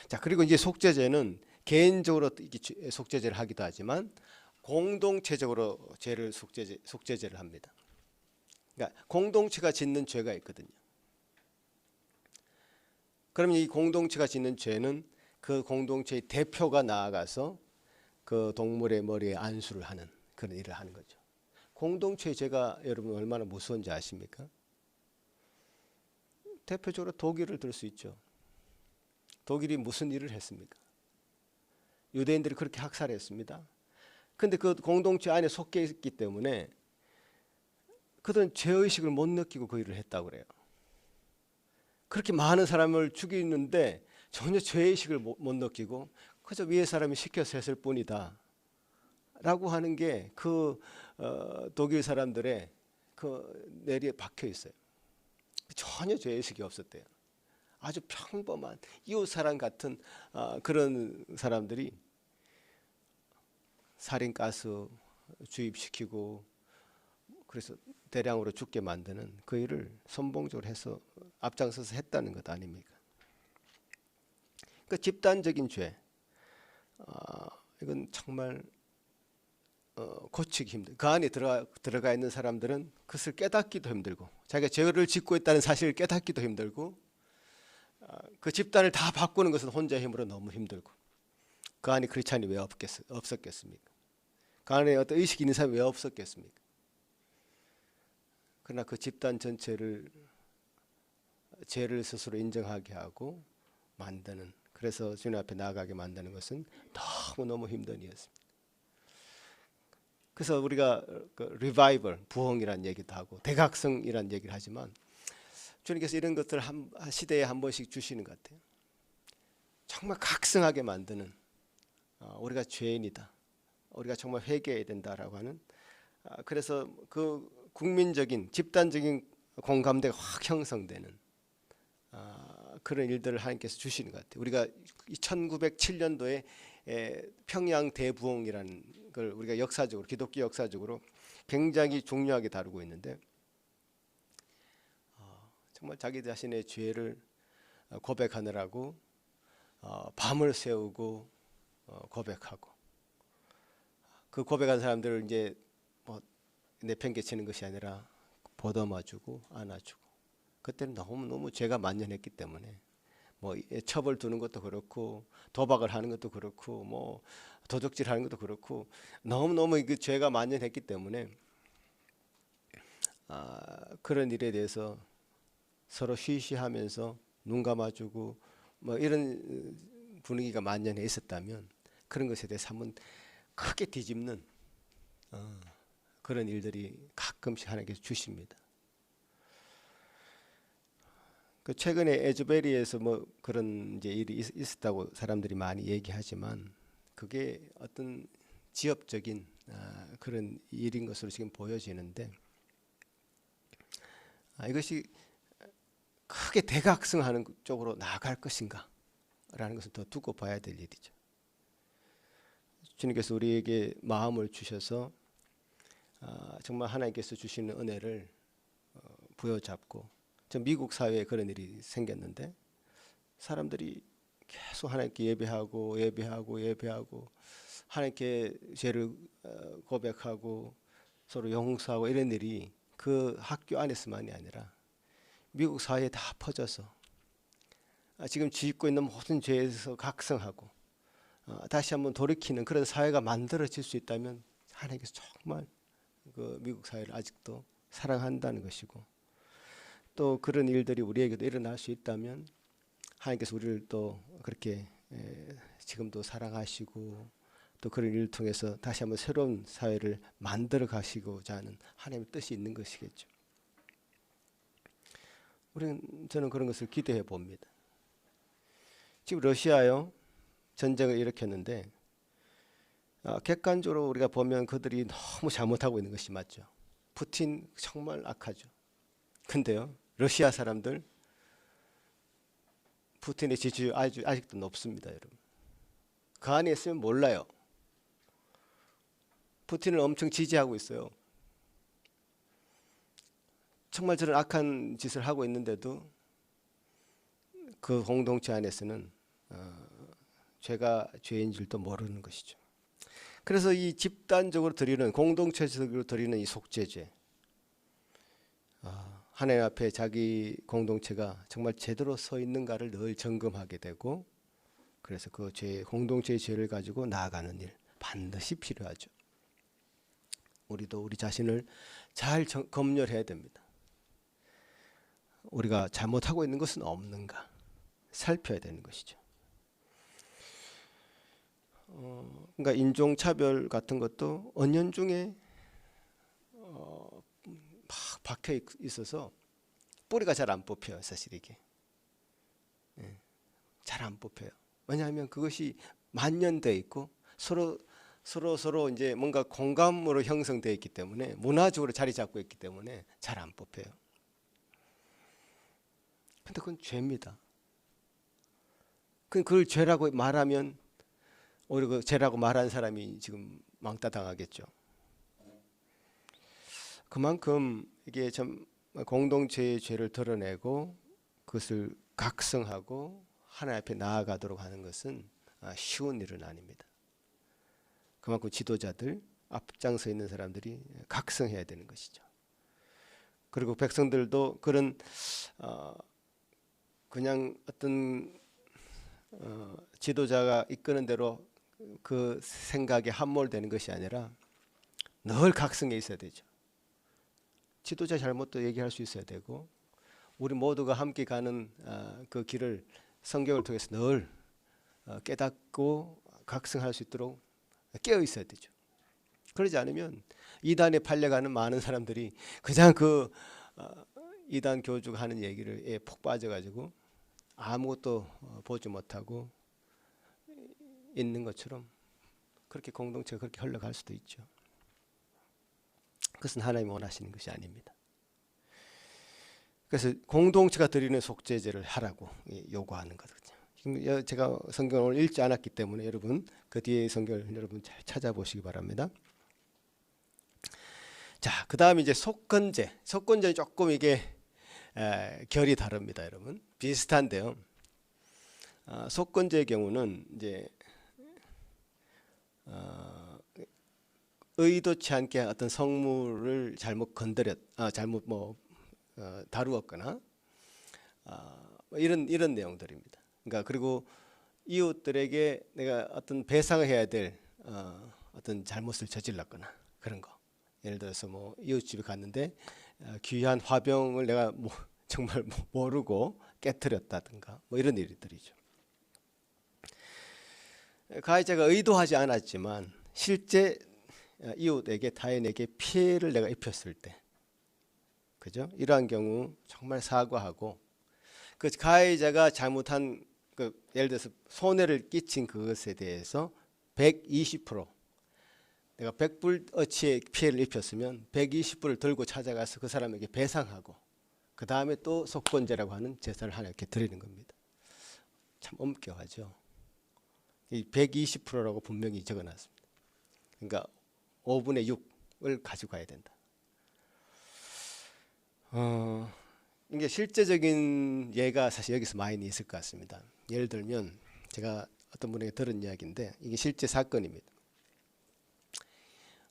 A: 자, 그리고 이제 속죄제는 개인적으로 속죄제를 하기도 하지만 공동체적으로 죄를 속죄제를 합니다. 그러니까 공동체가 짓는 죄가 있거든요. 그러면 이 공동체가 짓는 죄는 그 공동체의 대표가 나아가서 그 동물의 머리에 안수를 하는 그런 일을 하는 거죠. 공동체의 죄가 여러분 얼마나 무서운지 아십니까? 대표적으로 독일을 들 수 있죠. 독일이 무슨 일을 했습니까? 유대인들이 그렇게 학살했습니다. 근데 그 공동체 안에 속해 있기 때문에 그들은 죄의식을 못 느끼고 그 일을 했다고 그래요. 그렇게 많은 사람을 죽이는데 전혀 죄의식을 못 느끼고 그저 위에 사람이 시켜서 했을 뿐이다 라고 하는 게 그 독일 사람들의 그 뇌리에 박혀 있어요. 전혀 죄의식이 없었대요. 아주 평범한 이웃사람 같은 그런 사람들이 살인가스 주입시키고 그래서 대량으로 죽게 만드는 그 일을 선봉적으로 해서 앞장서서 했다는 것 아닙니까? 그 집단적인 죄, 이건 정말 고치기 힘들. 그 안에 들어가 있는 사람들은 그것을 깨닫기도 힘들고, 자기가 죄를 짓고 있다는 사실을 깨닫기도 힘들고, 그 집단을 다 바꾸는 것은 혼자의 힘으로 너무 힘들고, 그 안에 크리스찬이 왜 없었겠습니까? 그 안에 어떤 의식이 있는 사람이 왜 없었겠습니까? 그러나 그 집단 전체를 죄를 스스로 인정하게 하고 만드는, 그래서 주님 앞에 나아가게 만드는 것은 너무너무 힘든 일이었습니다. 그래서 우리가 그 리바이벌, 부흥이라는 얘기도 하고 대각성이라는 얘기를 하지만 주님께서 이런 것들을 한 시대에 한 번씩 주시는 것 같아요. 정말 각성하게 만드는, 우리가 죄인이다, 우리가 정말 회개해야 된다라고 하는, 그래서 그 국민적인 집단적인 공감대가 확 형성되는 그런 일들을 하나님께서 주시는 것 같아요. 우리가 1907년도에 평양 대부흥이라는 걸 우리가 역사적으로, 기독교 역사적으로 굉장히 중요하게 다루고 있는데, 정말 자기 자신의 죄를 고백하느라고 밤을 새우고 고백하고, 그 고백한 사람들을 이제 뭐 내팽개치는 것이 아니라 보듬어주고 안아주고, 그때는 너무 죄가 만연했기 때문에 뭐 첩을 두는 것도 그렇고 도박을 하는 것도 그렇고 뭐 도적질하는 것도 그렇고 너무 그 죄가 만연했기 때문에 그런 일에 대해서 서로 쉬쉬하면서 눈 감아주고 뭐 이런 분위기가 만연해 있었다면, 그런 것에 대해서 한번 크게 뒤집는 그런 일들이 가끔씩 하나님께서 주십니다. 그 최근에 에즈베리에서 뭐 그런 이제 일이 있었다고 사람들이 많이 얘기하지만, 그게 어떤 지역적인 그런 일인 것으로 지금 보여지는데, 이것이 크게 대각성하는 쪽으로 나아갈 것인가 라는 것을 더 두고 봐야 될 일이죠. 주님께서 우리에게 마음을 주셔서 정말 하나님께서 주시는 은혜를 부여잡고, 저 미국 사회에 그런 일이 생겼는데 사람들이 계속 하나님께 예배하고 하나님께 죄를 고백하고 서로 용서하고 이런 일이 그 학교 안에서만이 아니라 미국 사회에 다 퍼져서 지금 짓고 있는 모든 죄에서 각성하고 다시 한번 돌이키는 그런 사회가 만들어질 수 있다면, 하나님께서 정말 그 미국 사회를 아직도 사랑한다는 것이고, 또 그런 일들이 우리에게도 일어날 수 있다면 하나님께서 우리를 또 그렇게 지금도 사랑하시고, 또 그런 일을 통해서 다시 한번 새로운 사회를 만들어 가시고자 하는 하나님의 뜻이 있는 것이겠죠. 저는 그런 것을 기대해 봅니다. 지금 러시아요 전쟁을 일으켰는데 객관적으로 우리가 보면 그들이 너무 잘못하고 있는 것이 맞죠. 푸틴 정말 악하죠. 근데요, 러시아 사람들 푸틴의 지지율 아직도 높습니다, 여러분. 그 안에 있으면 몰라요. 푸틴을 엄청 지지하고 있어요. 정말 저런 악한 짓을 하고 있는데도 그 공동체 안에서는 죄가 죄인 줄도 모르는 것이죠. 그래서 이 집단적으로 드리는, 공동체적으로 드리는 이 속죄죄, 하나님 앞에 자기 공동체가 정말 제대로 서 있는가를 늘 점검하게 되고, 그래서 그 공동체의 죄를 가지고 나아가는 일 반드시 필요하죠. 우리도 우리 자신을 잘 검열해야 됩니다. 우리가 잘못하고 있는 것은 없는가 살펴야 되는 것이죠. 그러니까 인종차별 같은 것도 은연중에 막 박혀 있어서 뿌리가 잘 안 뽑혀요. 사실 이게 잘 안 뽑혀요. 왜냐하면 그것이 만연되어 있고 서로 이제 뭔가 공감으로 형성되어 있기 때문에, 문화적으로 자리 잡고 있기 때문에 잘 안 뽑혀요. 근데 그건 죄입니다. 그걸 죄라고 말하면 오히려 그 죄라고 말한 사람이 지금 왕따 당하겠죠. 그만큼 이게 참 공동체의 죄를 드러내고 그것을 각성하고 하나님 앞에 나아가도록 하는 것은 쉬운 일은 아닙니다. 그만큼 지도자들, 앞장서 있는 사람들이 각성해야 되는 것이죠. 그리고 백성들도 그런 그냥 어떤 지도자가 이끄는 대로 그 생각에 함몰되는 것이 아니라 늘 각성해 있어야 되죠. 지도자 잘못도 얘기할 수 있어야 되고, 우리 모두가 함께 가는 그 길을 성경을 통해서 늘 깨닫고 각성할 수 있도록 깨어 있어야 되죠. 그러지 않으면 이단에 팔려가는 많은 사람들이 그냥 그 이단 교주가 하는 얘기를 푹 빠져가지고 아무것도 보지 못하고 있는 것처럼 그렇게 공동체가 그렇게 흘러갈 수도 있죠. 그것은 하나님이 원하시는 것이 아닙니다. 그래서 공동체가 드리는 속죄제를 하라고 요구하는 거거든요. 지금 제가 성경을 오늘 읽지 않았기 때문에 여러분 그 뒤에 성경을 여러분 잘 찾아보시기 바랍니다. 자, 그 다음에 이제 속건제. 속건제는 조금 이게 결이 다릅니다, 여러분. 비슷한데요. 속건제의 경우는 이제 의도치 않게 어떤 성물을 잘못 잘못 다루었거나 뭐 이런 내용들입니다. 그러니까 그리고 이웃들에게 내가 어떤 배상을 해야 될 어떤 잘못을 저질렀거나 그런 거. 예를 들어서 뭐 이웃집에 갔는데 귀한 화병을 내가 정말 모르고 깨뜨렸다든가 뭐 이런 일들이죠. 가해자가 의도하지 않았지만 실제 이웃에게 타인에게 피해를 내가 입혔을 때, 그죠? 이러한 경우 정말 사과하고 그 가해자가 잘못한 예를 들어서 손해를 끼친 그것에 대해서 120% 내가 100불어치의 피해를 입혔으면 120불을 들고 찾아가서 그 사람에게 배상하고 그 다음에 또 속건제라고 하는 제사를 하나 이렇게 드리는 겁니다. 참 엄격하죠. 이 120%라고 분명히 적어놨습니다. 그러니까 5분의 6을 가지고 가야 된다. 이게 실제적인 예가 사실 여기서 많이 있을 것 같습니다. 예를 들면 제가 어떤 분에게 들은 이야기인데 이게 실제 사건입니다.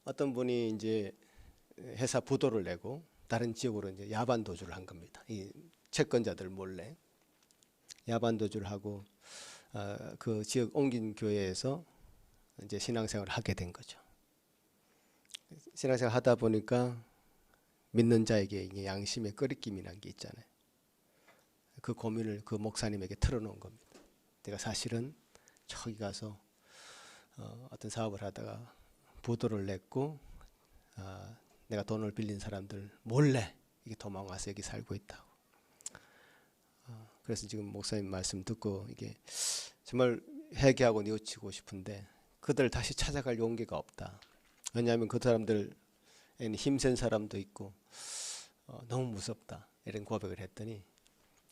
A: 어떤 분이 이제 회사 부도를 내고 다른 지역으로 이제 야반 도주를 한 겁니다. 이 채권자들 몰래 야반 도주를 하고 그 지역 옮긴 교회에서 이제 신앙생활을 하게 된 거죠. 신앙생활 하다 보니까 믿는 자에게 이게 양심의 끄리낌이라는 게 있잖아요. 그 고민을 그 목사님에게 털어놓은 겁니다. 내가 사실은 저기 가서 어떤 사업을 하다가 부도를 냈고 내가 돈을 빌린 사람들 몰래 이게 도망와서 여기 살고 있다고. 그래서 지금 목사님 말씀 듣고 이게 정말 회개하고 뉘우치고 싶은데 그들 다시 찾아갈 용기가 없다. 왜냐하면 그 사람들에는 힘센 사람도 있고 너무 무섭다 이런 고백을 했더니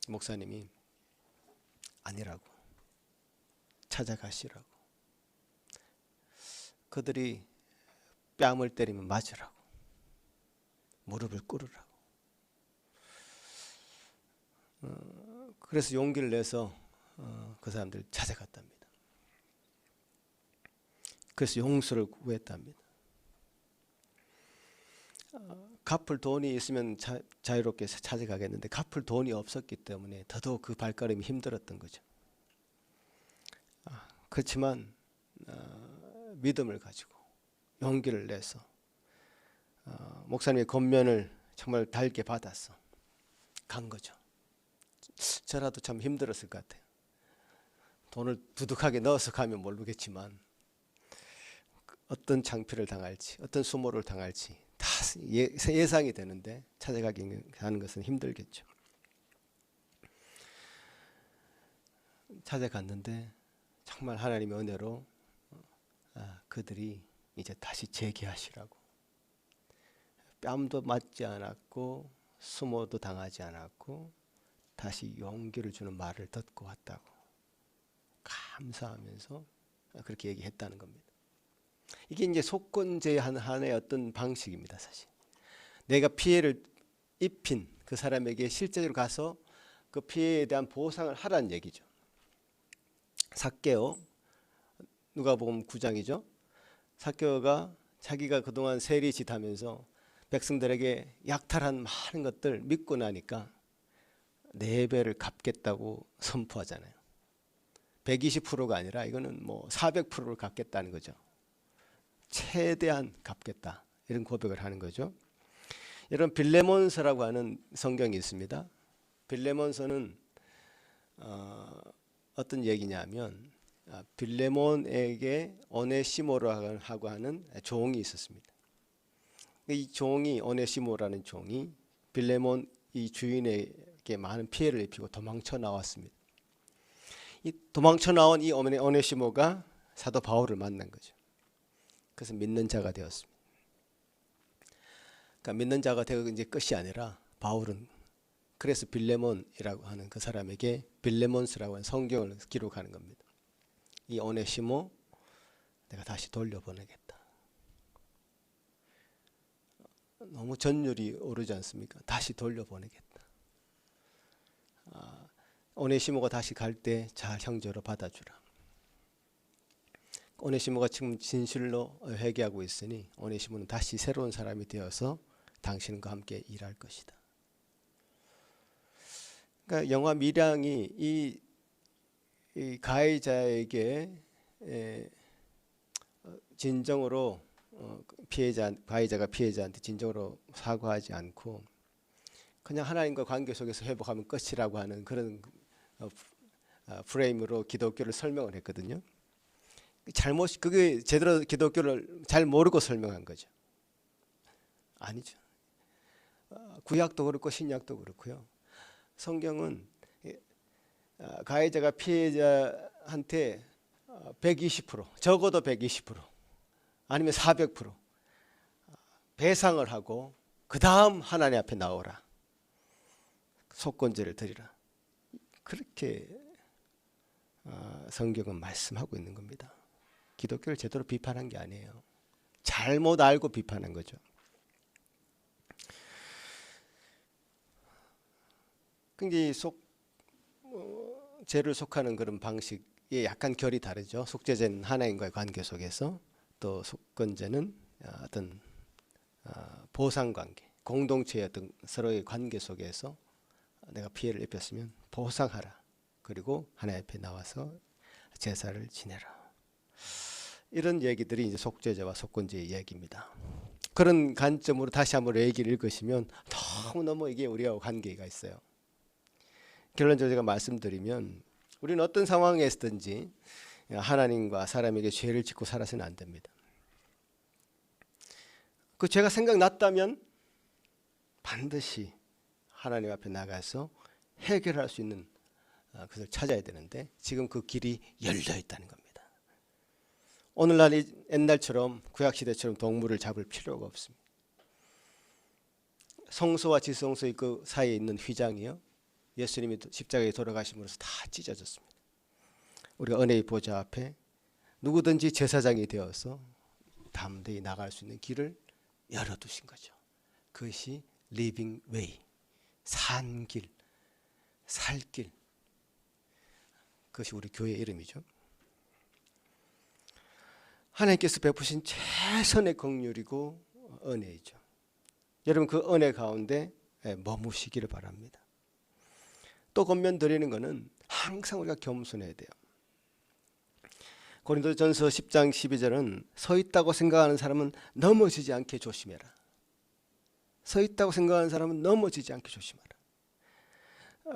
A: 목사님이 아니라고, 찾아가시라고, 그들이 뺨을 때리면 맞으라고, 무릎을 꿇으라고. 그래서 용기를 내서 그 사람들 찾아갔답니다. 그래서 용서를 구했답니다. 갚을 돈이 있으면 자유롭게 찾아가겠는데 갚을 돈이 없었기 때문에 더더욱 그 발걸음이 힘들었던 거죠. 그렇지만 믿음을 가지고 용기를 내서 목사님의 권면을 정말 달게 받아서 간 거죠. 저라도 참 힘들었을 것 같아요. 돈을 두둑하게 넣어서 가면 모르겠지만 어떤 창피를 당할지 어떤 수모를 당할지 다 예상이 되는데 찾아가기 하는 것은 힘들겠죠. 찾아갔는데 정말 하나님의 은혜로 그들이 이제 다시 재기하시라고, 뺨도 맞지 않았고 수모도 당하지 않았고 다시 용기를 주는 말을 듣고 왔다고 감사하면서 그렇게 얘기했다는 겁니다. 이게 이제 속건제 하나의 어떤 방식입니다. 사실 내가 피해를 입힌 그 사람에게 실제로 가서 그 피해에 대한 보상을 하라는 얘기죠. 삭개오, 누가복음 9장이죠. 삭개오가 자기가 그동안 세리짓하면서 백성들에게 약탈한 많은 것들 믿고 나니까 4배를 갚겠다고 선포하잖아요. 120%가 아니라 이거는 뭐 400%를 갚겠다는 거죠. 최대한 갚겠다 이런 고백을 하는 거죠. 이런 빌레몬서라고 하는 성경이 있습니다. 빌레몬서는 어떤 얘기냐면 빌레몬에게 오네시모라고 하는 종이 있었습니다. 이 종이 오네시모라는 종이 빌레몬 이 주인에게 많은 피해를 입히고 도망쳐 나왔습니다. 이 도망쳐 나온 이 오네시모가 사도 바울을 만난 거죠. 그래서 믿는 자가 되었습니다. 그러니까 믿는 자가 되고 이제 끝이 아니라 바울은 그래서 빌레몬이라고 하는 그 사람에게 빌레몬스라고 하는 성경을 기록하는 겁니다. 이 오네시모 내가 다시 돌려보내겠다. 너무 전율이 오르지 않습니까? 다시 돌려보내겠다. 오네시모가 다시 갈 때 잘 형제로 받아주라. 오네시모가 지금 진실로 회개하고 있으니 오네시모는 다시 새로운 사람이 되어서 당신과 함께 일할 것이다. 그러니까 영화 밀양이 이 가해자에게 진정으로 가해자가 피해자한테 진정으로 사과하지 않고 그냥 하나님과 관계 속에서 회복하면 끝이라고 하는 그런 프레임으로 기독교를 설명을 했거든요. 그게 제대로 기독교를 잘 모르고 설명한 거죠. 아니죠. 구약도 그렇고 신약도 그렇고요. 성경은 가해자가 피해자한테 120% 적어도 120% 아니면 400% 배상을 하고 그 다음 하나님 앞에 나오라. 속건제를 드리라. 그렇게 성경은 말씀하고 있는 겁니다. 기독교를 제대로 비판한 게 아니에요. 잘못 알고 비판한 거죠. 근데 죄를 속하는 그런 방식이 약간 결이 다르죠. 속죄죄는 하나님과의 관계 속에서, 또 속건제는 어떤 보상 관계, 공동체의 어떤 서로의 관계 속에서 내가 피해를 입혔으면 보상하라. 그리고 하나님 앞에 나와서 제사를 지내라. 이런 얘기들이 이제 속죄제와 속건제의 얘기입니다. 그런 관점으로 다시 한번 얘기를 읽으시면 너무너무 이게 우리하고 관계가 있어요. 결론적으로 제가 말씀드리면 우리는 어떤 상황에서든지 하나님과 사람에게 죄를 짓고 살아서는 안 됩니다. 그 죄가 생각났다면 반드시 하나님 앞에 나가서 해결할 수 있는 그것을 찾아야 되는데 지금 그 길이 열려 있다는 겁니다. 오늘날 옛날처럼 구약시대처럼 동물을 잡을 필요가 없습니다. 성소와 지성소의 그 사이에 있는 휘장이요, 예수님이 십자가에 돌아가심으로써 다 찢어졌습니다. 우리가 은혜의 보좌 앞에 누구든지 제사장이 되어서 담대히 나갈 수 있는 길을 열어두신 거죠. 그것이 리빙 웨이, 산길, 살길, 그것이 우리 교회의 이름이죠. 하나님께서 베푸신 최선의 긍휼이고 은혜이죠. 여러분 그 은혜 가운데 머무시기를 바랍니다. 또 권면드리는 것은 항상 우리가 겸손해야 돼요. 고린도전서 10장 12절은 서 있다고 생각하는 사람은 넘어지지 않게 조심해라. 서 있다고 생각하는 사람은 넘어지지 않게 조심하라.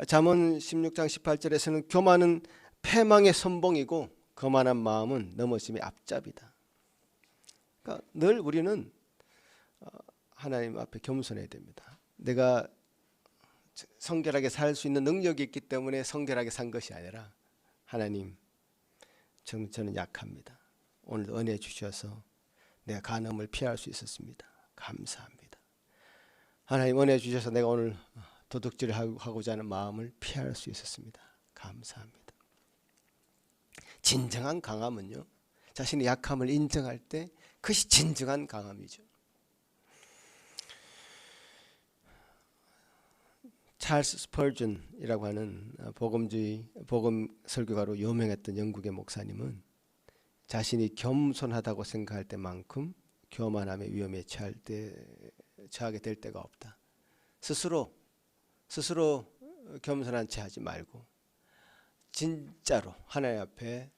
A: 잠언 16장 18절에서는 교만은 패망의 선봉이고 거만한 마음은 넘어짐의 앞잡이다. 그러니까 늘 우리는 하나님 앞에 겸손해야 됩니다. 내가 성결하게 살 수 있는 능력이 있기 때문에 성결하게 산 것이 아니라 하나님, 저는 약합니다. 오늘도 은혜 주셔서 내가 간음을 피할 수 있었습니다. 감사합니다. 하나님 은혜 주셔서 내가 오늘 도둑질을 하고자 하는 마음을 피할 수 있었습니다. 감사합니다. 진정한 강함은요, 자신의 약함을 인정할 때 그것이 진정한 강함이죠. 찰스 스펄전이라고 하는 복음 설교가로 유명했던 영국의 목사님은 자신이 겸손하다고 생각할 때만큼 교만함의 위험에 처하게 될 때가 없다. 스스로 겸손한 채 하지 말고 진짜로 하나님 앞에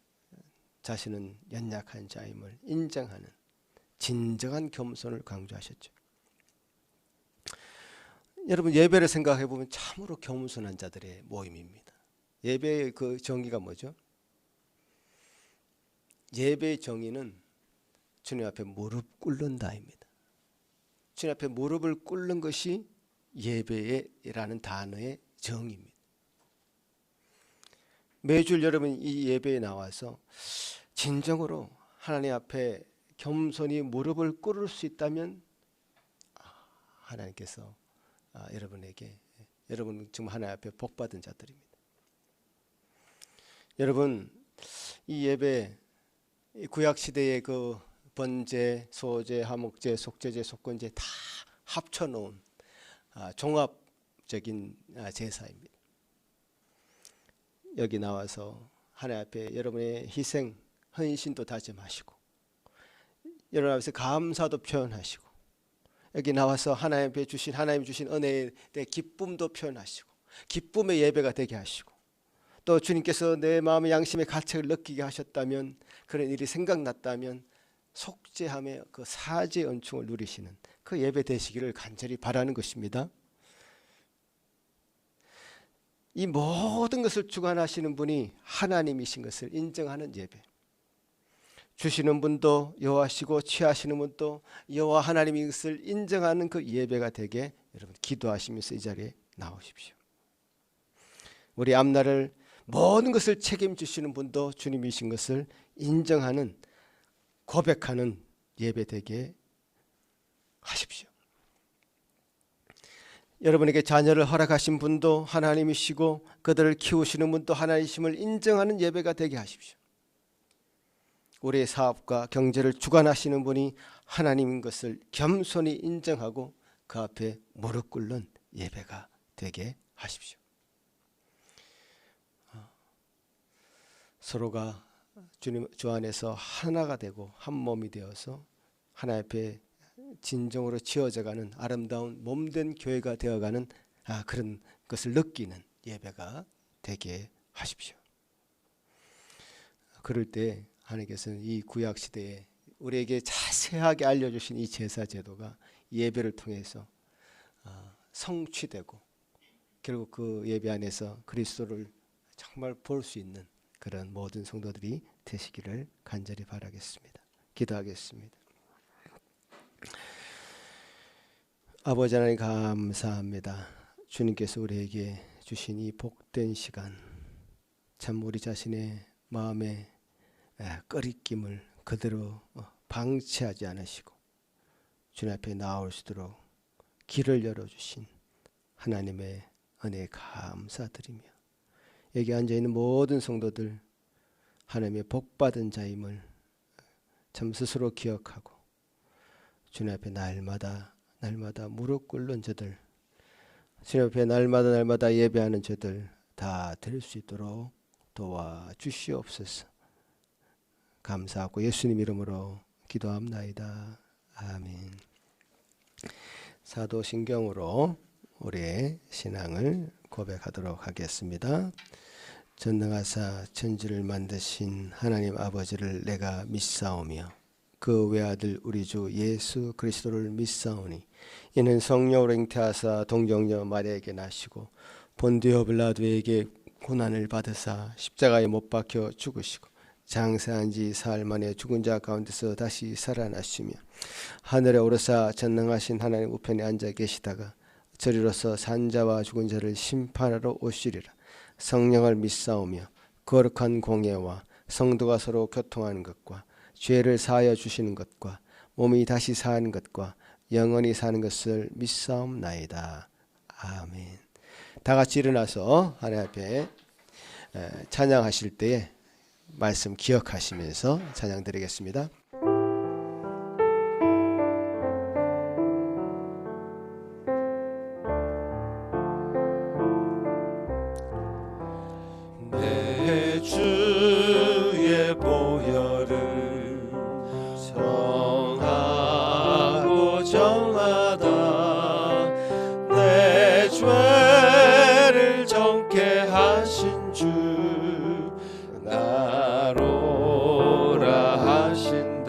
A: 자신은 연약한 자임을 인정하는 진정한 겸손을 강조하셨죠. 여러분 예배를 생각해 보면 참으로 겸손한 자들의 모임입니다. 예배의 그 정의가 뭐죠? 예배의 정의는 주님 앞에 무릎 꿇는다입니다. 주님 앞에 무릎을 꿇는 것이 예배라는 단어의 정의입니다. 매주 여러분 이 예배에 나와서 진정으로 하나님 앞에 겸손히 무릎을 꿇을 수 있다면 하나님께서 여러분 지금 하나님 앞에 복받은 자들입니다. 여러분 이 예배, 구약시대의 그 번제, 소제, 화목제, 속죄제, 속건제 다 합쳐놓은 종합적인 제사입니다. 여기 나와서 하나님 앞에 여러분의 희생, 헌신도 다짐하시고 여러분 앞에서 감사도 표현하시고 여기 나와서 하나님 앞에 주신 하나님 주신 은혜에 대해 기쁨도 표현하시고 기쁨의 예배가 되게 하시고 또 주님께서 내 마음의 양심의 가책을 느끼게 하셨다면 그런 일이 생각났다면 속죄함의 그 사죄의 은총을 누리시는 그 예배 되시기를 간절히 바라는 것입니다. 이 모든 것을 주관하시는 분이 하나님이신 것을 인정하는 예배. 주시는 분도 여호와시고 취하시는 분도 여호와 하나님인 것을 인정하는 그 예배가 되게 여러분 기도하시면서 이 자리에 나오십시오. 우리 앞날을 모든 것을 책임지시는 분도 주님이신 것을 인정하는 고백하는 예배 되게 하십시오. 여러분에게 자녀를 허락하신 분도 하나님이시고 그들을 키우시는 분도 하나님이심을 인정하는 예배가 되게 하십시오. 우리의 사업과 경제를 주관하시는 분이 하나님인 것을 겸손히 인정하고 그 앞에 무릎 꿇는 예배가 되게 하십시오. 서로가 주님 주 안에서 하나가 되고 한 몸이 되어서 하나님 앞에 진정으로 지어져가는 아름다운 몸된 교회가 되어가는 그런 것을 느끼는 예배가 되게 하십시오. 그럴 때 하나님께서는 이 구약 시대에 우리에게 자세하게 알려주신 이 제사 제도가 예배를 통해서 성취되고 결국 그 예배 안에서 그리스도를 정말 볼 수 있는 그런 모든 성도들이 되시기를 간절히 바라겠습니다. 기도하겠습니다. 아버지 하나님 감사합니다. 주님께서 우리에게 주신 이 복된 시간 참 우리 자신의 마음에 꺼리낌을 그대로 방치하지 않으시고 주님 앞에 나올 수 있도록 길을 열어주신 하나님의 은혜에 감사드리며 여기 앉아있는 모든 성도들 하나님의 복받은 자임을 참 스스로 기억하고 주님 앞에 날마다 무릎 꿇는 저들 주님 앞에 날마다 예배하는 저들 다 될 수 있도록 도와주시옵소서. 감사하고 예수님 이름으로 기도합나이다. 아멘. 사도신경으로 우리의 신앙을 고백하도록 하겠습니다. 전능하사 천지를 만드신 하나님 아버지를 내가 믿사오며 그 외아들 우리 주 예수 그리스도를 믿사오니 이는 성령으로 잉태하사 동정녀 마리아에게 나시고 본디오 빌라도에게 고난을 받으사 십자가에 못 박혀 죽으시고 장사한 지 사흘 만에 죽은 자 가운데서 다시 살아나시며 하늘에 오르사 전능하신 하나님 우편에 앉아 계시다가 저리로서 산자와 죽은 자를 심판하러 오시리라. 성령을 믿사오며 거룩한 공예와 성도가 서로 교통하는 것과 죄를 사하여 주시는 것과 몸이 다시 사는 것과 영원히 사는 것을 믿사옵나이다. 아멘. 다 같이 일어나서 하나님 앞에 찬양하실 때에 말씀 기억하시면서 찬양 드리겠습니다.
B: 내 주의 보혈을 정하고 정하다 내 죄를 정케 하신 주 나로라 하신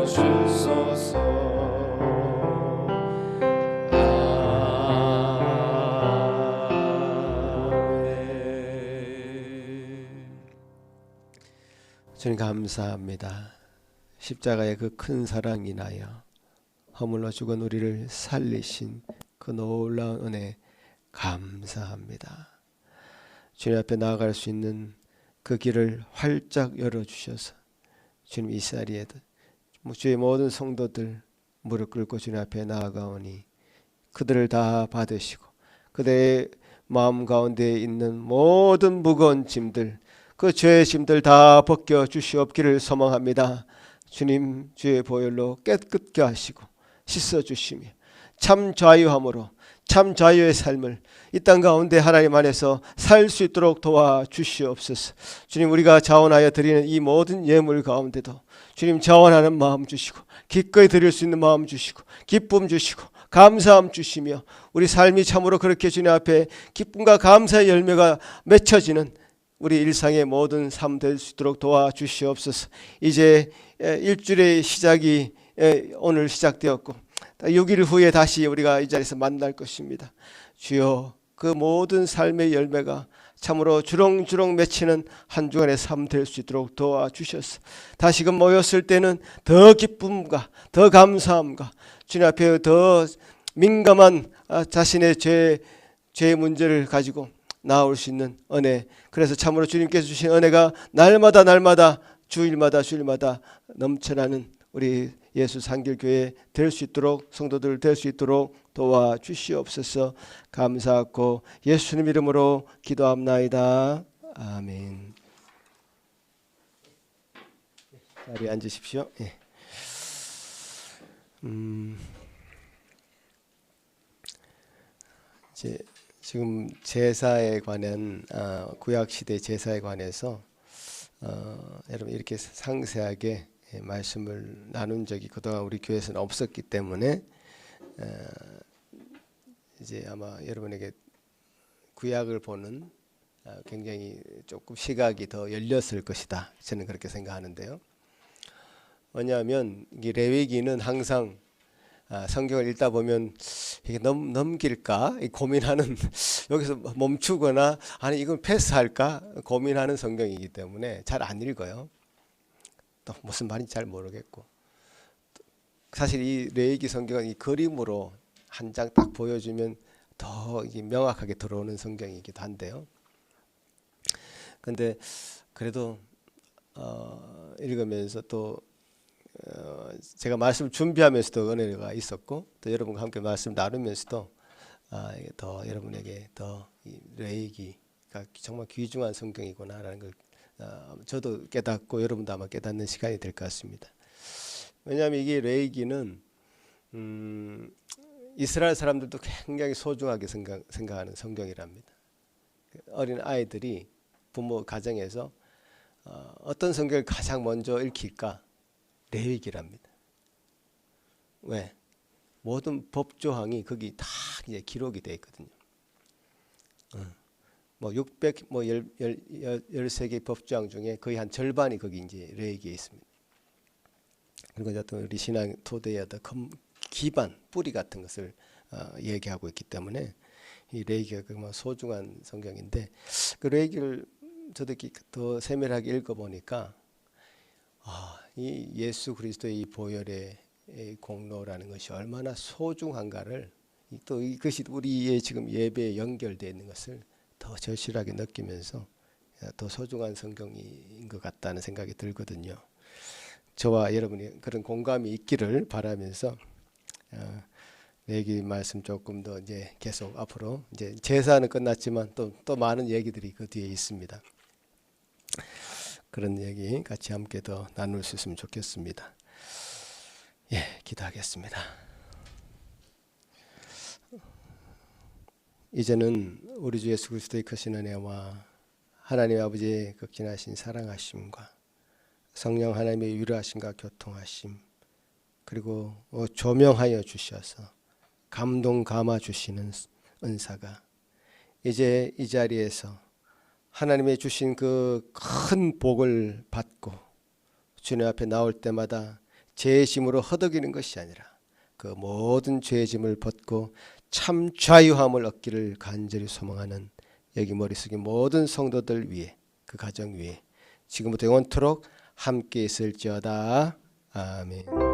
B: 주소서.
A: 주님 감사합니다. 십자가의 그 큰 사랑 인하여 허물러 죽은 우리를 살리신 그 놀라운 은혜 감사합니다. 주님 앞에 나아갈 수 있는 그 길을 활짝 열어주셔서 주님 이 자리에도 주의 모든 성도들 무릎 꿇고 주님 앞에 나아가오니 그들을 다 받으시고 그들의 마음 가운데 있는 모든 무거운 짐들 그 죄의 짐들 다 벗겨 주시옵기를 소망합니다. 주님 주의 보혈로 깨끗게 하시고 씻어 주시며 참 자유함으로 참 자유의 삶을 이 땅 가운데 하나님 안에서 살 수 있도록 도와주시옵소서. 주님 우리가 자원하여 드리는 이 모든 예물 가운데도 주님 자원하는 마음 주시고 기꺼이 드릴 수 있는 마음 주시고 기쁨 주시고 감사함 주시며 우리 삶이 참으로 그렇게 주님 앞에 기쁨과 감사의 열매가 맺혀지는 우리 일상의 모든 삶 될 수 있도록 도와주시옵소서. 이제 일주일의 시작이 오늘 시작되었고 6일 후에 다시 우리가 이 자리에서 만날 것입니다. 주여 그 모든 삶의 열매가 참으로 주렁주렁 맺히는 한 주간의 삶 될 수 있도록 도와주셔서 다시금 모였을 때는 더 기쁨과 더 감사함과 주님 앞에 더 민감한 자신의 죄의 문제를 가지고 나올 수 있는 은혜, 그래서 참으로 주님께서 주신 은혜가 날마다 주일마다 넘쳐나는 우리 예수 상길교회 될 수 있도록 성도들 될 수 있도록 도와주시옵소서. 감사하고 예수님 이름으로 기도합나이다. 아멘. 자리에 앉으십시오. 예. 이제 지금 제사에 관한 구약 시대 제사에 관해서 여러분 이렇게 상세하게 말씀을 나눈 적이 그동안 우리 교회에서는 없었기 때문에 이제 아마 여러분에게 구약을 보는 굉장히 조금 시각이 더 열렸을 것이다. 저는 그렇게 생각하는데요. 왜냐하면 이 레위기는 항상 성경을 읽다 보면 이게 넘길까 고민하는 여기서 멈추거나 아니 이건 패스할까 고민하는 성경이기 때문에 잘 안 읽어요. 또 무슨 말인지 잘 모르겠고 사실 이 레위기 성경은 이 그림으로 한 장 딱 보여주면 더 명확하게 들어오는 성경이기도 한데요. 근데 그래도 읽으면서 또 제가 말씀 준비하면서도 은혜가 있었고 또 여러분과 함께 말씀 나누면서도 더 여러분에게 더 레위기가 정말 귀중한 성경이구나라는 걸 저도 깨닫고 여러분도 아마 깨닫는 시간이 될 것 같습니다. 왜냐하면 이게 레위기는 이스라엘 사람들도 굉장히 소중하게 생각하는 성경이랍니다. 어린 아이들이 부모 가정에서 어떤 성경을 가장 먼저 읽힐까? 레위기랍니다. 왜? 모든 법조항이 거기 다 이제 기록이 되어 있거든요. 뭐 13개 법조항 중에 거의 한 절반이 거기 이제 레위기에 있습니다. 그리고 이제 또 우리 신앙 토대의 기반, 뿌리 같은 것을 얘기하고 있기 때문에 이 레위기가 정말 소중한 성경인데 그 레위기를 저도 더 세밀하게 읽어보니까 이 예수 그리스도의 이 보혈의 공로라는 것이 얼마나 소중한가를 또 이것이 우리의 지금 예배에 연결되어 있는 것을 더 절실하게 느끼면서 더 소중한 성경인 것 같다는 생각이 들거든요. 저와 여러분이 그런 공감이 있기를 바라면서 얘기 말씀 조금 더 이제 계속 앞으로 이제 제사는 끝났지만 또 많은 얘기들이 그 뒤에 있습니다. 그런 얘기 같이 함께 더 나눌 수 있으면 좋겠습니다. 예, 기도하겠습니다. 이제는 우리 주 예수 그리스도의 크신 은혜와 하나님 아버지의 극진하신 사랑하심과 성령 하나님의 위로하심과 교통하심 그리고 조명하여 주셔서 감동 감아 주시는 은사가 이제 이 자리에서 하나님의 주신 그 큰 복을 받고 주님 앞에 나올 때마다 죄의 짐으로 허덕이는 것이 아니라 그 모든 죄의 짐을 벗고 참 자유함을 얻기를 간절히 소망하는 여기 머릿속의 모든 성도들 위해 그 가정 위에 지금부터 영원토록 함께 있을지어다. 아멘.